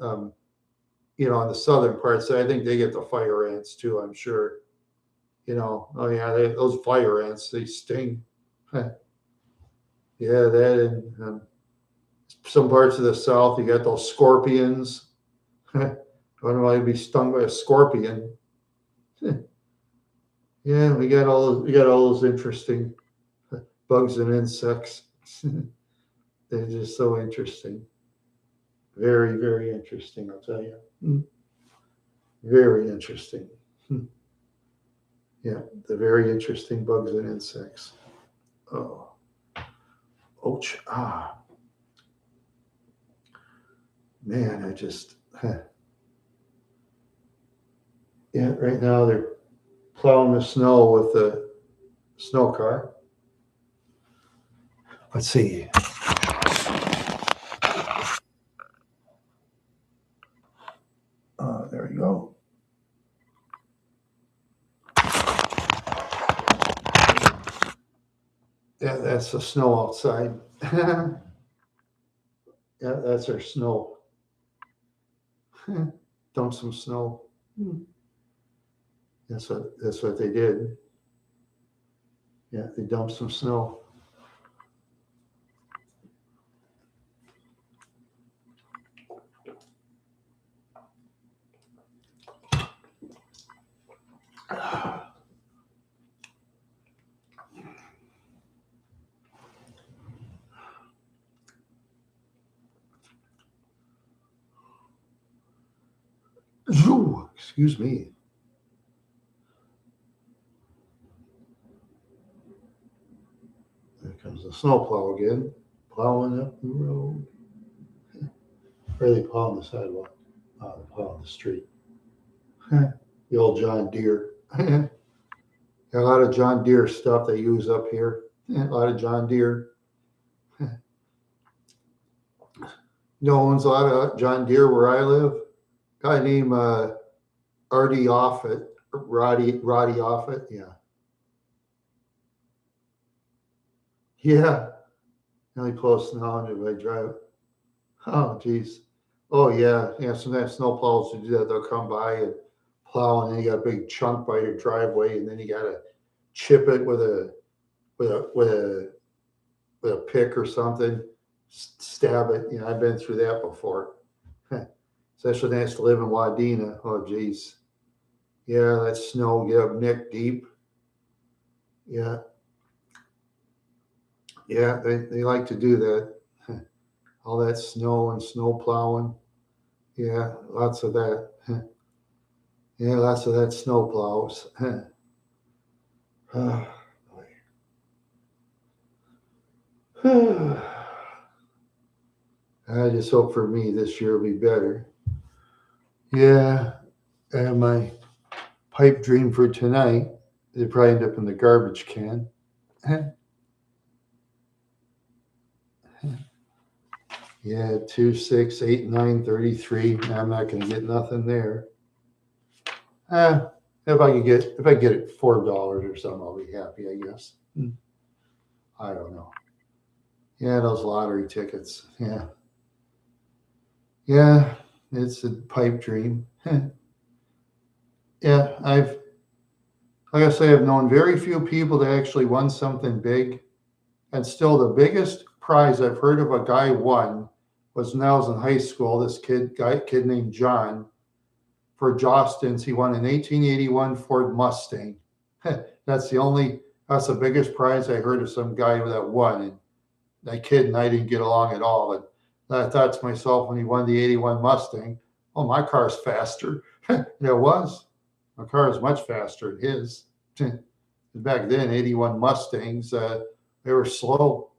in the southern parts. I think they get the fire ants too, I'm sure. Oh yeah, those fire ants, they sting. Yeah, that and some parts of the south, you got those scorpions. I don't know, you'd be stung by a scorpion. Yeah, we got all those interesting bugs and insects. They're just so interesting. Very, very interesting, I'll tell you. Very interesting. Yeah, the very interesting bugs and insects. Oh, ouch. Man, yeah, right now they're plowing the snow with the snow car. Let's see. There we go. Yeah, that's the snow outside. Yeah, that's our snow. Dump some snow. That's what they did. Yeah, they dumped some snow. Excuse me. There comes the snowplow again, plowing up the road. Or are they plowing the sidewalk? Oh, they're plowing the street. The old John Deere. A lot of John Deere stuff they use up here. A lot of John Deere. No owns a lot of John Deere where I live. Guy named Artie Offit, Roddy Offit. Yeah, yeah. Really close now if I drive. Oh, geez. Oh, yeah. Yeah. Sometimes snowplows will do that. They'll come by and plow, and then you got a big chunk by your driveway, and then you got to chip it with a with a with a with a pick or something. Stab it. You know, I've been through that before. Especially nice to live in Wadena. Oh, geez. Yeah, that snow get up neck deep. Yeah, yeah. They like to do that. All that snow and snow plowing. Yeah, lots of that. Yeah, lots of that snow plows. Oh, boy. I just hope for me this year will be better. Yeah, I have my pipe dream for tonight. They probably end up in the garbage can. Yeah, 2, 6, 8, 9, 33. I'm not going to get nothing there. If I get it $4 or something, I'll be happy, I guess. I don't know. Yeah, those lottery tickets. Yeah. Yeah, it's a pipe dream. Yeah, like I say, I've known very few people that actually won something big. And still, the biggest prize I've heard of a guy won was when I was in high school. This kid named John, for Jostens, he won an 1881 Ford Mustang. That's the biggest prize I heard of some guy that won. And that kid and I didn't get along at all. And I thought to myself when he won the 81 Mustang, oh, my car's faster. And it was. My car is much faster than his. Back then, 81 Mustangs, they were slow.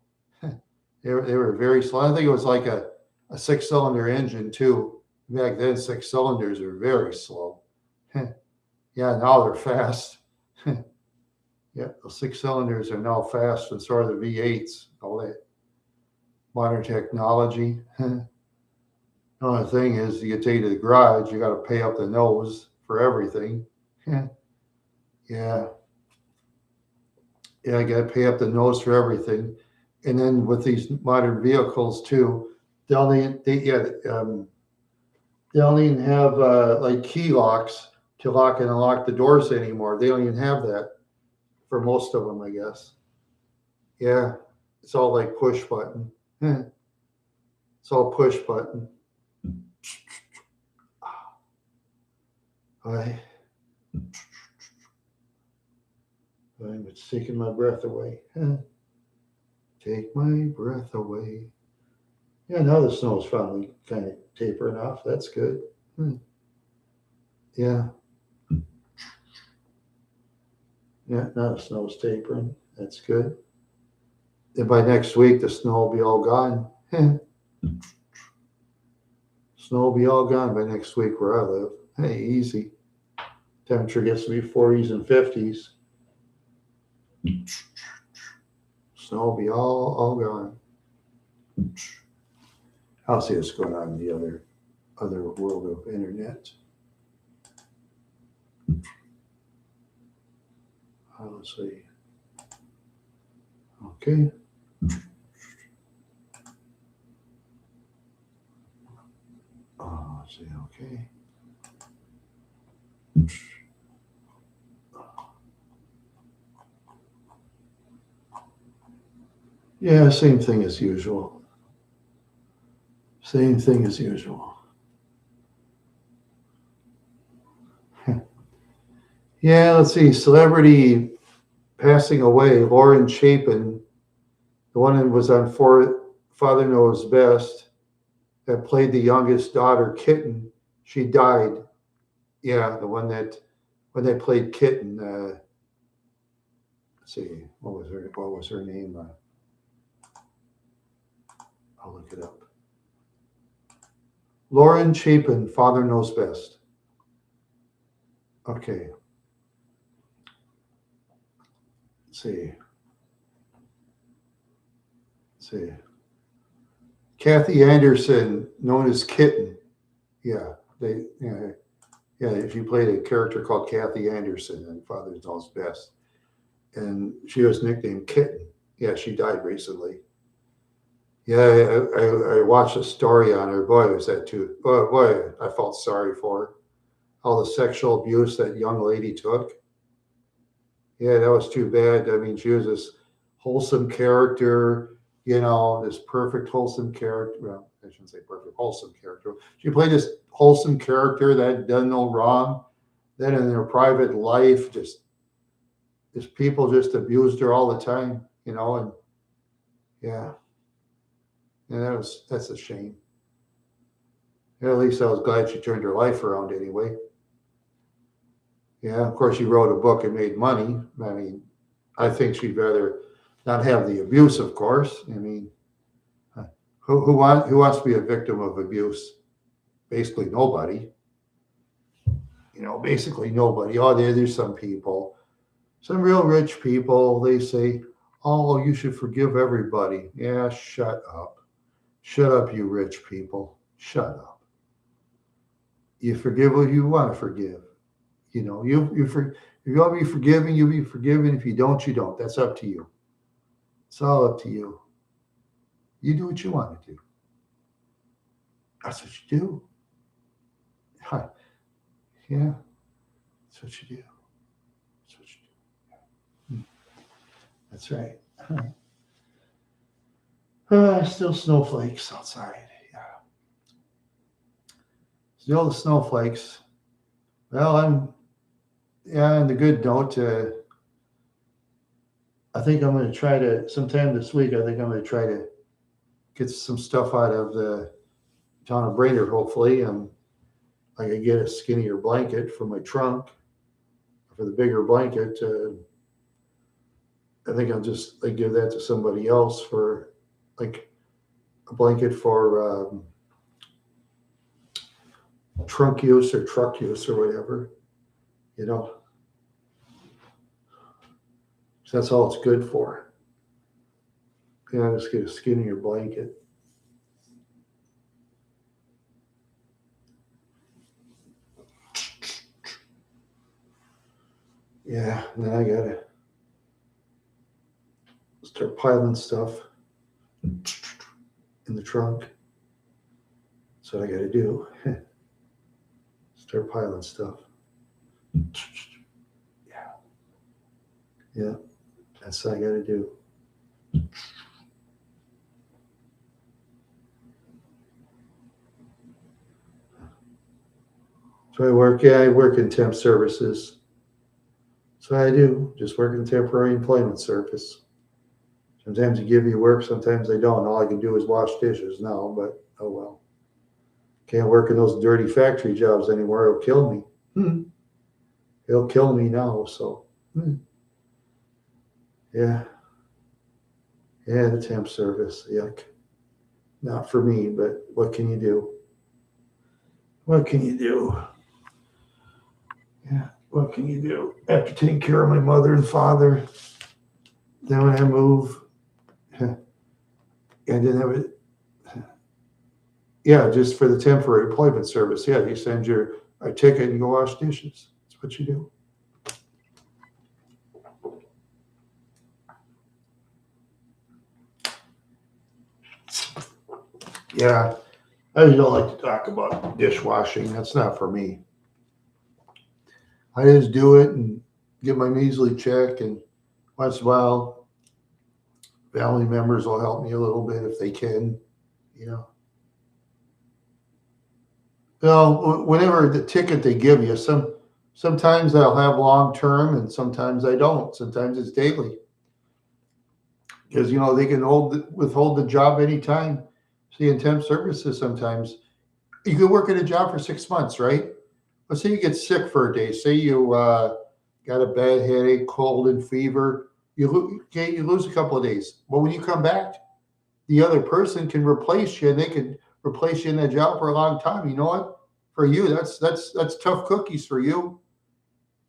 They were very slow. I think it was like a 6-cylinder engine, too. Back then, 6 cylinders are very slow. Yeah, now they're fast. Yeah, the 6 cylinders are now fast, and so are the V8s. All that modern technology. The only thing is, you take it to the garage, you got to pay up the nose for everything. Yeah, yeah, I got to pay up the nose for everything. And then with these modern vehicles too, they don't even have like key locks to lock and unlock the doors anymore. They don't even have that for most of them, I guess. Yeah, it's all like push button. It's all push button. It's taking my breath away. Take my breath away. Yeah, now the snow's finally kind of tapering off. That's good. Yeah. Yeah, now the snow's tapering. That's good. And by next week, the snow will be all gone. Snow will be all gone by next week where I live. Hey, easy. Temperature gets to be 40s and 50s. Snow will be all gone. I'll see what's going on in the other world of internet. Let's see. Okay. Let's see. Okay. Yeah, same thing as usual. Same thing as usual. Yeah, let's see. Celebrity passing away. Lauren Chapin, the one that was on Father Knows Best, that played the youngest daughter, Kitten. She died. Yeah, the one that when they played Kitten. Let's see, what was her name? I'll look it up. Lauren Chapin, Father Knows Best. Okay, let's see. Let's see. Kathy Anderson, known as Kitten. Yeah, she played a character called Kathy Anderson in Father Knows Best, and she was nicknamed Kitten. Yeah, she died recently. Yeah, I watched a story on her. Boy, was that too. Boy, I felt sorry for her. All the sexual abuse that young lady took. Yeah, that was too bad. I mean, she was this wholesome character, this perfect wholesome character. Well, I shouldn't say perfect, wholesome character. She played this wholesome character that had done no wrong. Then in her private life, just people just abused her all the time, and yeah, yeah, that's a shame. Yeah, at least I was glad she turned her life around anyway. Yeah, of course, she wrote a book and made money. I mean, I think she'd rather not have the abuse, of course. I mean, who wants to be a victim of abuse? Basically nobody. Basically nobody. Oh, there's some people, some real rich people. They say, "Oh, you should forgive everybody." Yeah, shut up, you rich people. Shut up. You forgive what you want to forgive. If you want to be forgiving, you be forgiven. If you don't, you don't. That's up to you. It's all up to you. You do what you want to do. That's what you do. Huh. Yeah, that's what you do. That's what you do. Hmm. That's right. Still snowflakes outside. Yeah, still the snowflakes. Well, on the good note, I think I'm going to try to sometime this week. I think I'm going to try to get some stuff out of the town of Brainerd. Hopefully, I could get a skinnier blanket for my trunk. For the bigger blanket, I think I'll just give that to somebody else for like a blanket for trunk use or truck use or whatever. So that's all it's good for. Yeah, just get a skinnier blanket. Yeah, and then I gotta start piling stuff in the trunk. That's what I gotta do. Start piling stuff. Yeah, that's what I gotta do. So I work in temp services. So I do, just work in temporary employment service. Sometimes they give you work, sometimes they don't. All I can do is wash dishes now, but oh well. Can't work in those dirty factory jobs anymore. It'll kill me. It'll kill me now. So, yeah. Yeah, the temp service. Yuck. Not for me, but what can you do? What can you do? Yeah, what can you do? I have to take care of my mother and father. Then when I move, I didn't have it. Yeah, just for the temporary employment service. Yeah, you send a ticket and you go wash dishes. That's what you do. Yeah, I don't like to talk about dishwashing. That's not for me. I just do it and get my measly check, and once in a while, family members will help me a little bit if they can, you know. Whenever the ticket they give you, sometimes I'll have long term, and sometimes I don't. Sometimes it's daily because they can withhold the job anytime. See, in temp services, sometimes you could work at a job for 6 months, right? let's say you get sick for a day. Say you got a bad headache, cold, and fever. You lose a couple of days. But when you come back, the other person can replace you, and they can replace you in that job for a long time. You know what? For you, that's tough cookies for you.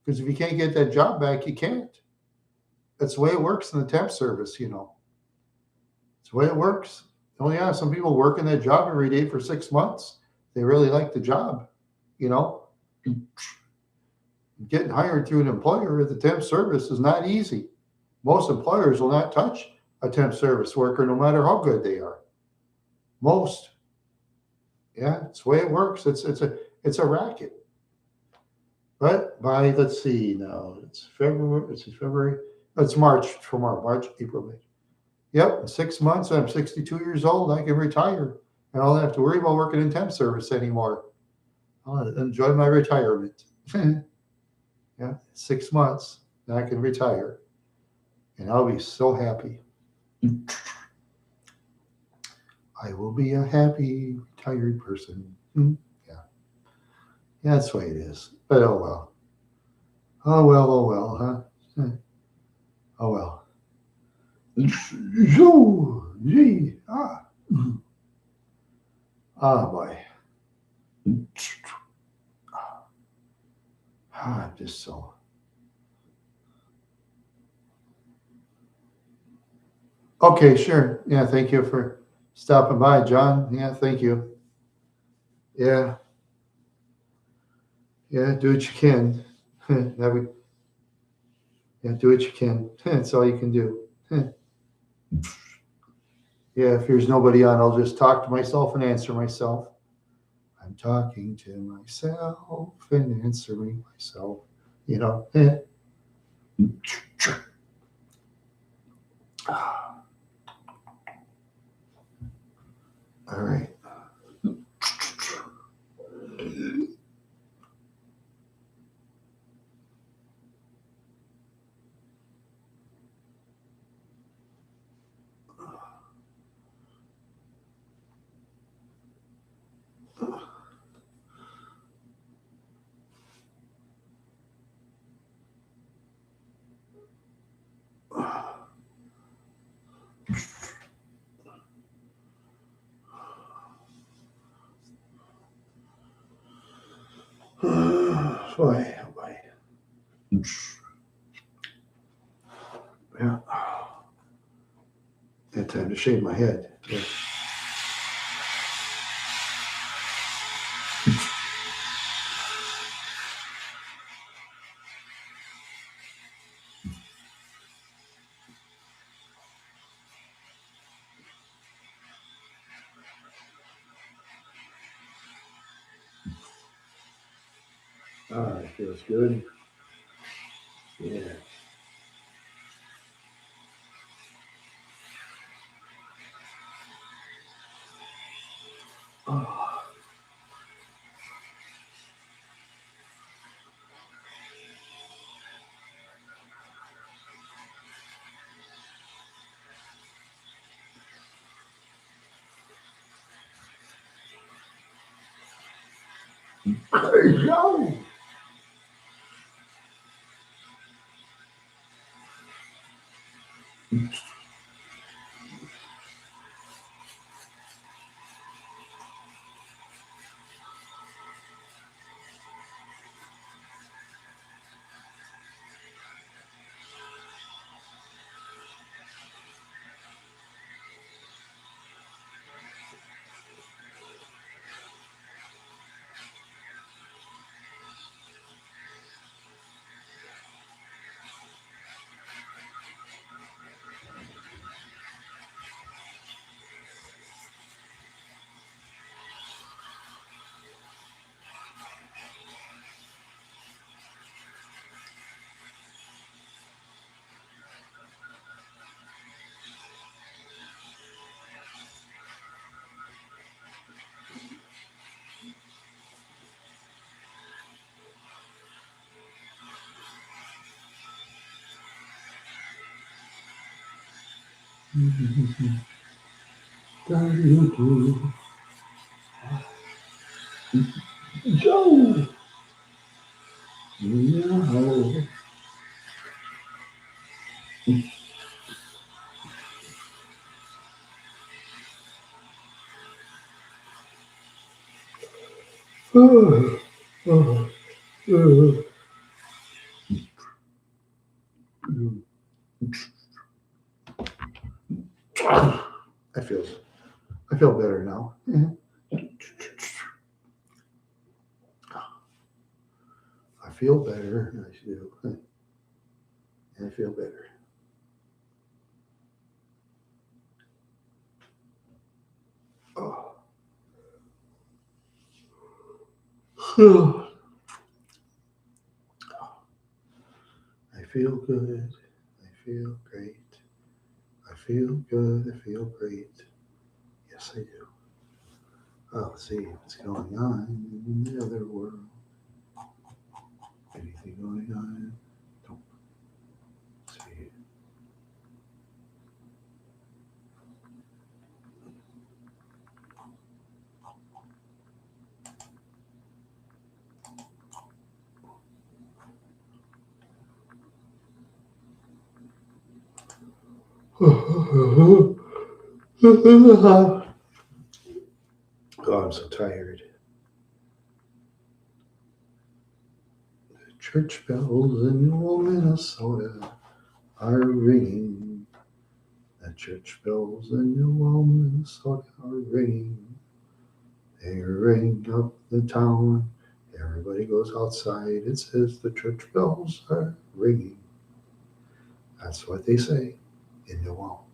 Because if you can't get that job back, you can't. That's the way it works in the temp service, you know. It's the way it works. Oh yeah, some people work in that job every day for 6 months. They really like the job, you know. Getting hired through an employer at the temp service is not easy. Most employers will not touch a temp service worker no matter how good they are. Most. Yeah, it's the way it works. It's a racket. But by, let's see now, it's February. It's March, March, April, May. Yep, in 6 months, I'm 62 years old. I can retire. I don't have to worry about working in temp service anymore. I'll enjoy my retirement. Yeah, 6 months, then I can retire. And I'll be so happy. I will be a happy retired person. Yeah. Yeah, that's the way it is. But oh well. Oh well, huh? Oh well. Gee, boy. I'm just so. Okay, sure. Yeah, thank you for stopping by, John. Yeah, thank you. Yeah. Yeah, do what you can. Yeah, do what you can. That's all you can do. Yeah, if there's nobody on, I'll just talk to myself and answer myself. I'm talking to myself and answering myself. You know. All right. Boy, oh boy. Yeah. Had time to shave my head. Yeah. It feels good. Yeah. Oh. Yo. Joe. No. I feel I feel better now. I feel better. I do. I feel better. Oh. I feel good. I feel great. I feel good. I feel great. Yes, I do. Oh, let's see what's going on in the other world. Anything going on? Don't see. Oh, I'm so tired. The church bells in Newell, Minnesota are ringing. The church bells in Newell, Minnesota are ringing. They ring up the town. Everybody goes outside. It says the church bells are ringing. That's what they say in Newell.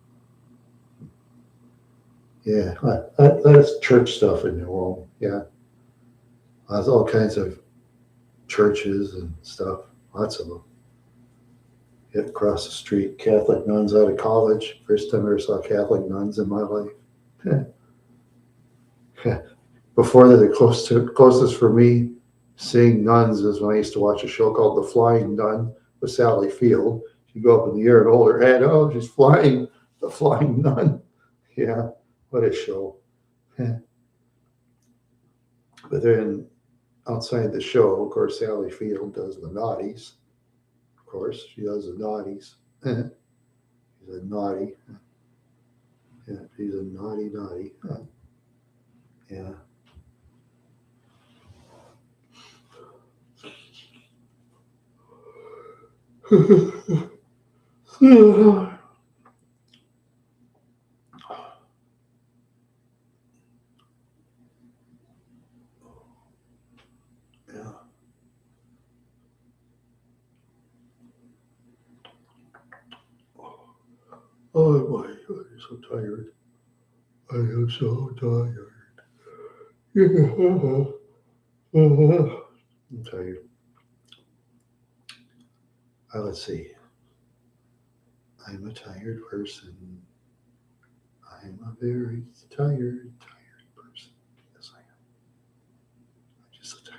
Yeah, that's church stuff in Newell. Yeah, there's all kinds of churches and stuff. Lots of them. Hit across the street, Catholic nuns out of college. First time I ever saw Catholic nuns in my life. Before that, the closest for me seeing nuns is when I used to watch a show called The Flying Nun with Sally Field. She'd go up in the air and hold her head. Oh, she's flying, the flying nun. Yeah, what a show. But then outside the show, of course, Sally Field does the naughties. Of course, she does the naughties. She's a naughty. Yeah, she's a naughty. Yeah. Yeah. Oh my God, I'm so tired. I am so tired. I'm tired. Let's see. I'm a tired person. I'm a very tired person. Yes, I am. I'm just so tired.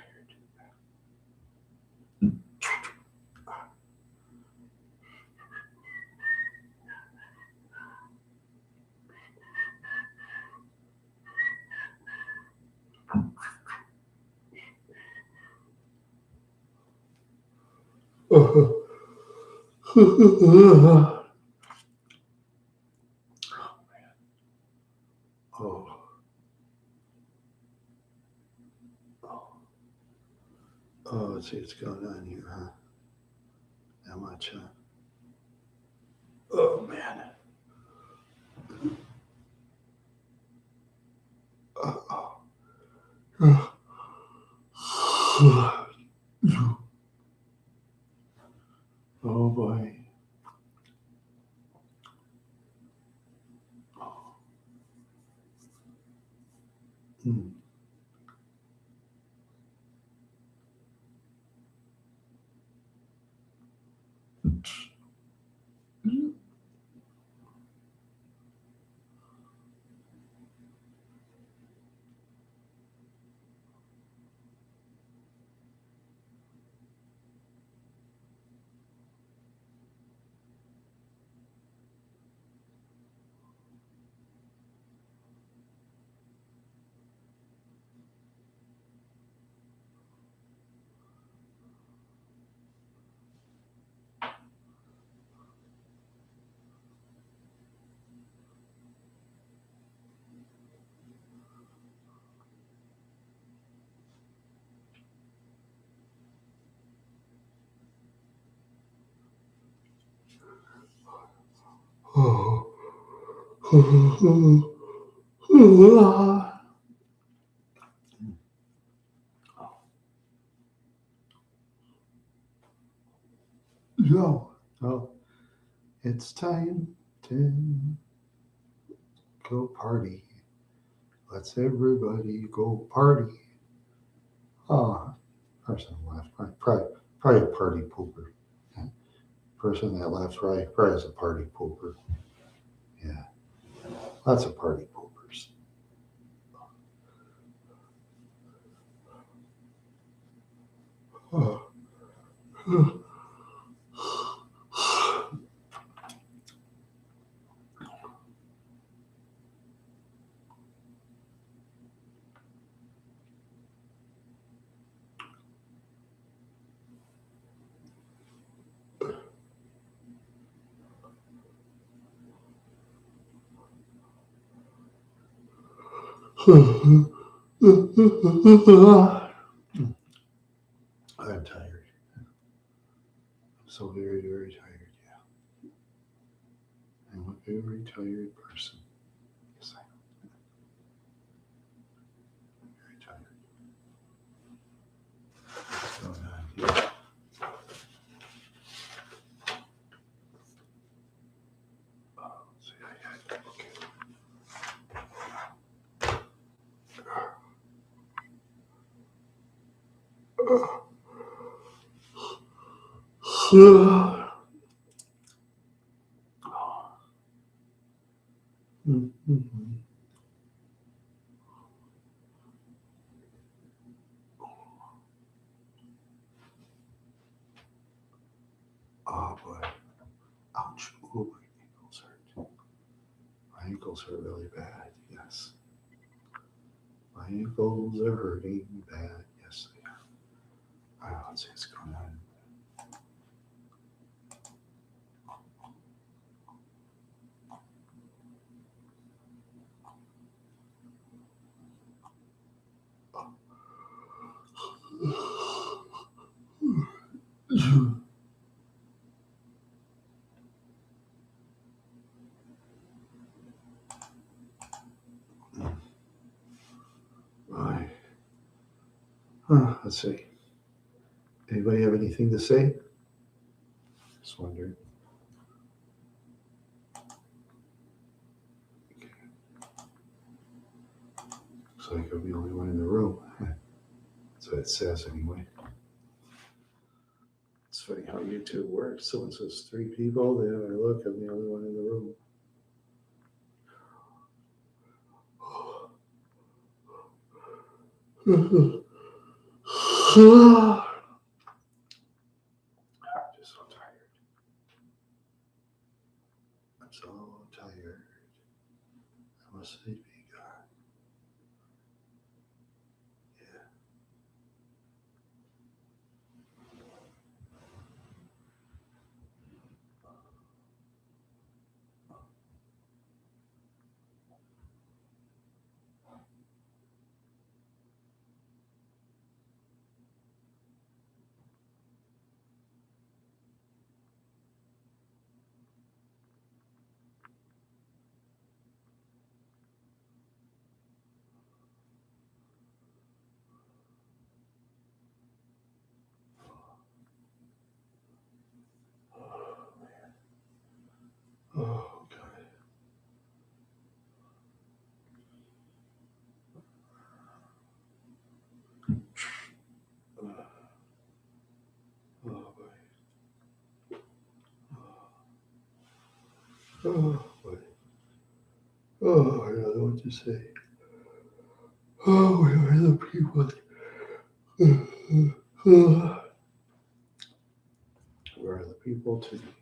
Oh, oh, oh, let's see what's going on here, huh? How much, huh? Oh, man. Oh, oh. Oh, boy. Hmm. So, oh, it's time to go party. Let's everybody go party. Oh, person left. Probably a party pooper. Yeah. Person that left probably is a party pooper. Yeah, lots of party poopers. Oh. I'm tired. I'm so very, very tired. Yeah, I'm a very tired person. Yes, I'm very tired. What's going on here? Let's see, okay. Oh boy. Ouch. Oh, my ankles hurt. My ankles hurt really bad. Yes. My ankles are hurting bad. Yes, they are. Let's see what's going on. Right. Let's see. Anybody have anything to say? Just wondering. Looks like I'm the only one in the room. That's what it says anyway. It's funny how YouTube works. Someone says 3 people, then I look, I'm the only one in the room. I'm just so tired. I'm so tired. I'm a sleepy guy. Yeah. Oh man. Oh god. Oh boy. Oh boy. Oh, I don't know what to say. Oh, where are the people? Where are the people today?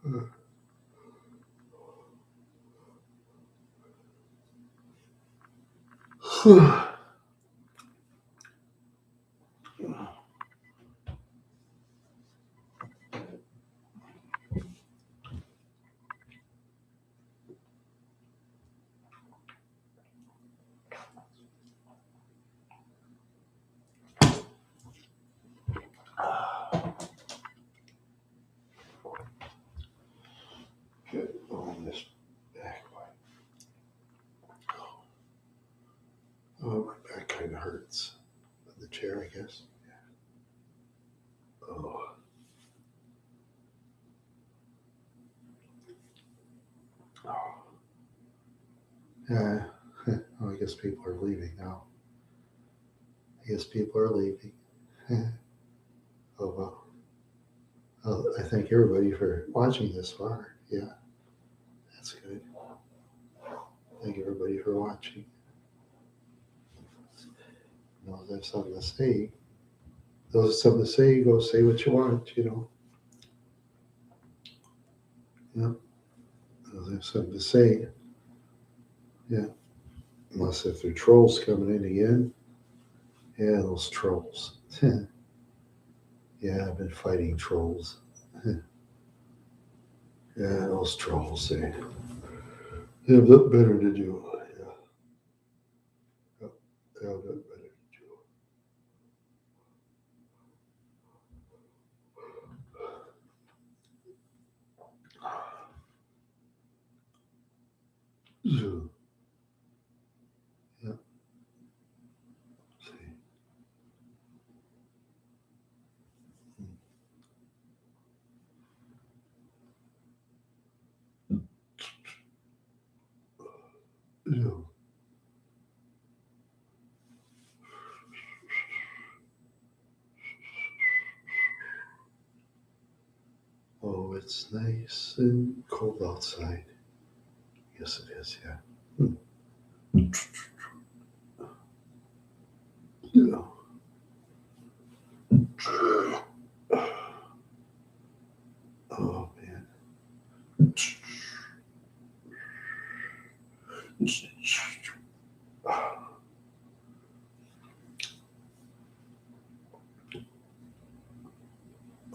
Good. Oh, this back. Oh, my back kind of hurts. The chair, I guess. Oh. Oh. Yeah. Oh, I guess people are leaving now. I guess people are leaving. Oh, well. I thank everybody for watching this far. Yeah, that's good. Thank everybody for watching. Those have something to say. Those have something to say. Go say what you want. Yeah. Those have something to say. Yeah. Unless if they're trolls coming in again. Yeah, those trolls. Yeah, I've been fighting trolls. Yeah, those trolls. They have nothing better to do. Yeah. Yep, they have nothing better to do. Yeah. See. Yeah. Oh, it's nice and cold outside. Yes, it is. Yeah. Yeah. Oh man.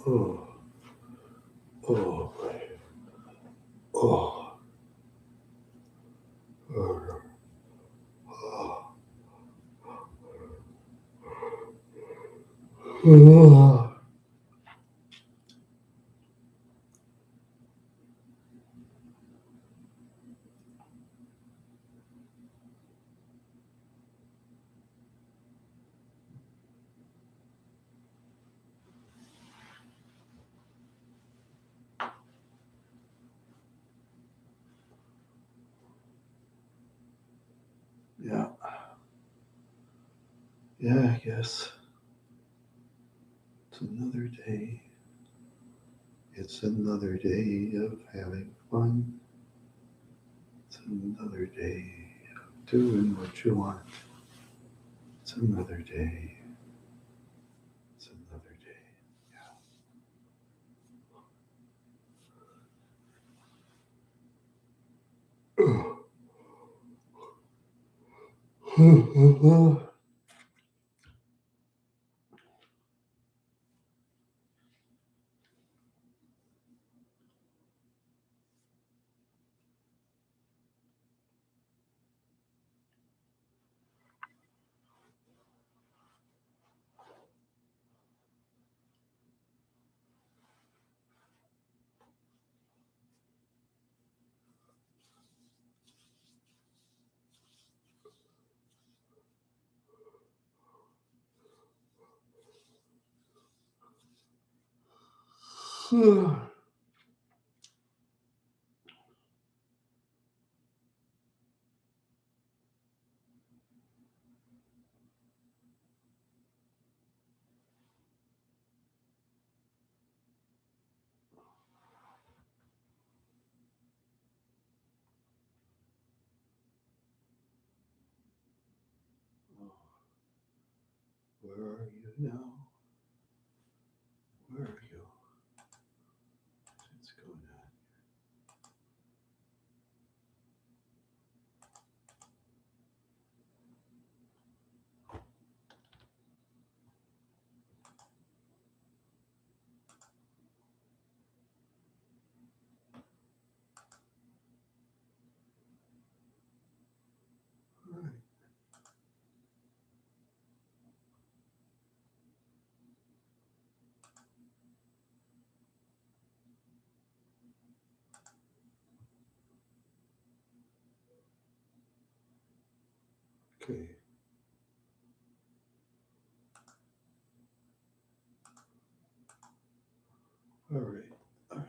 Oh. Oh. Oh. Oh. Oh. Yeah. Yeah, I guess it's another day. It's another day of having fun. It's another day of doing what you want. It's another day. It's another day. Where are you now? Where are you? What's going on? Okay. All right. All right.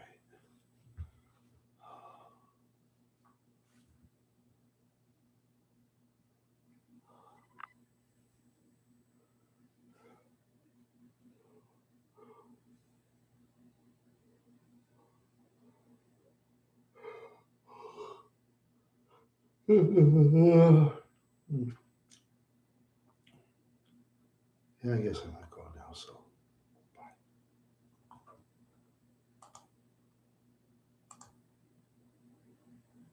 Yeah, I guess I'm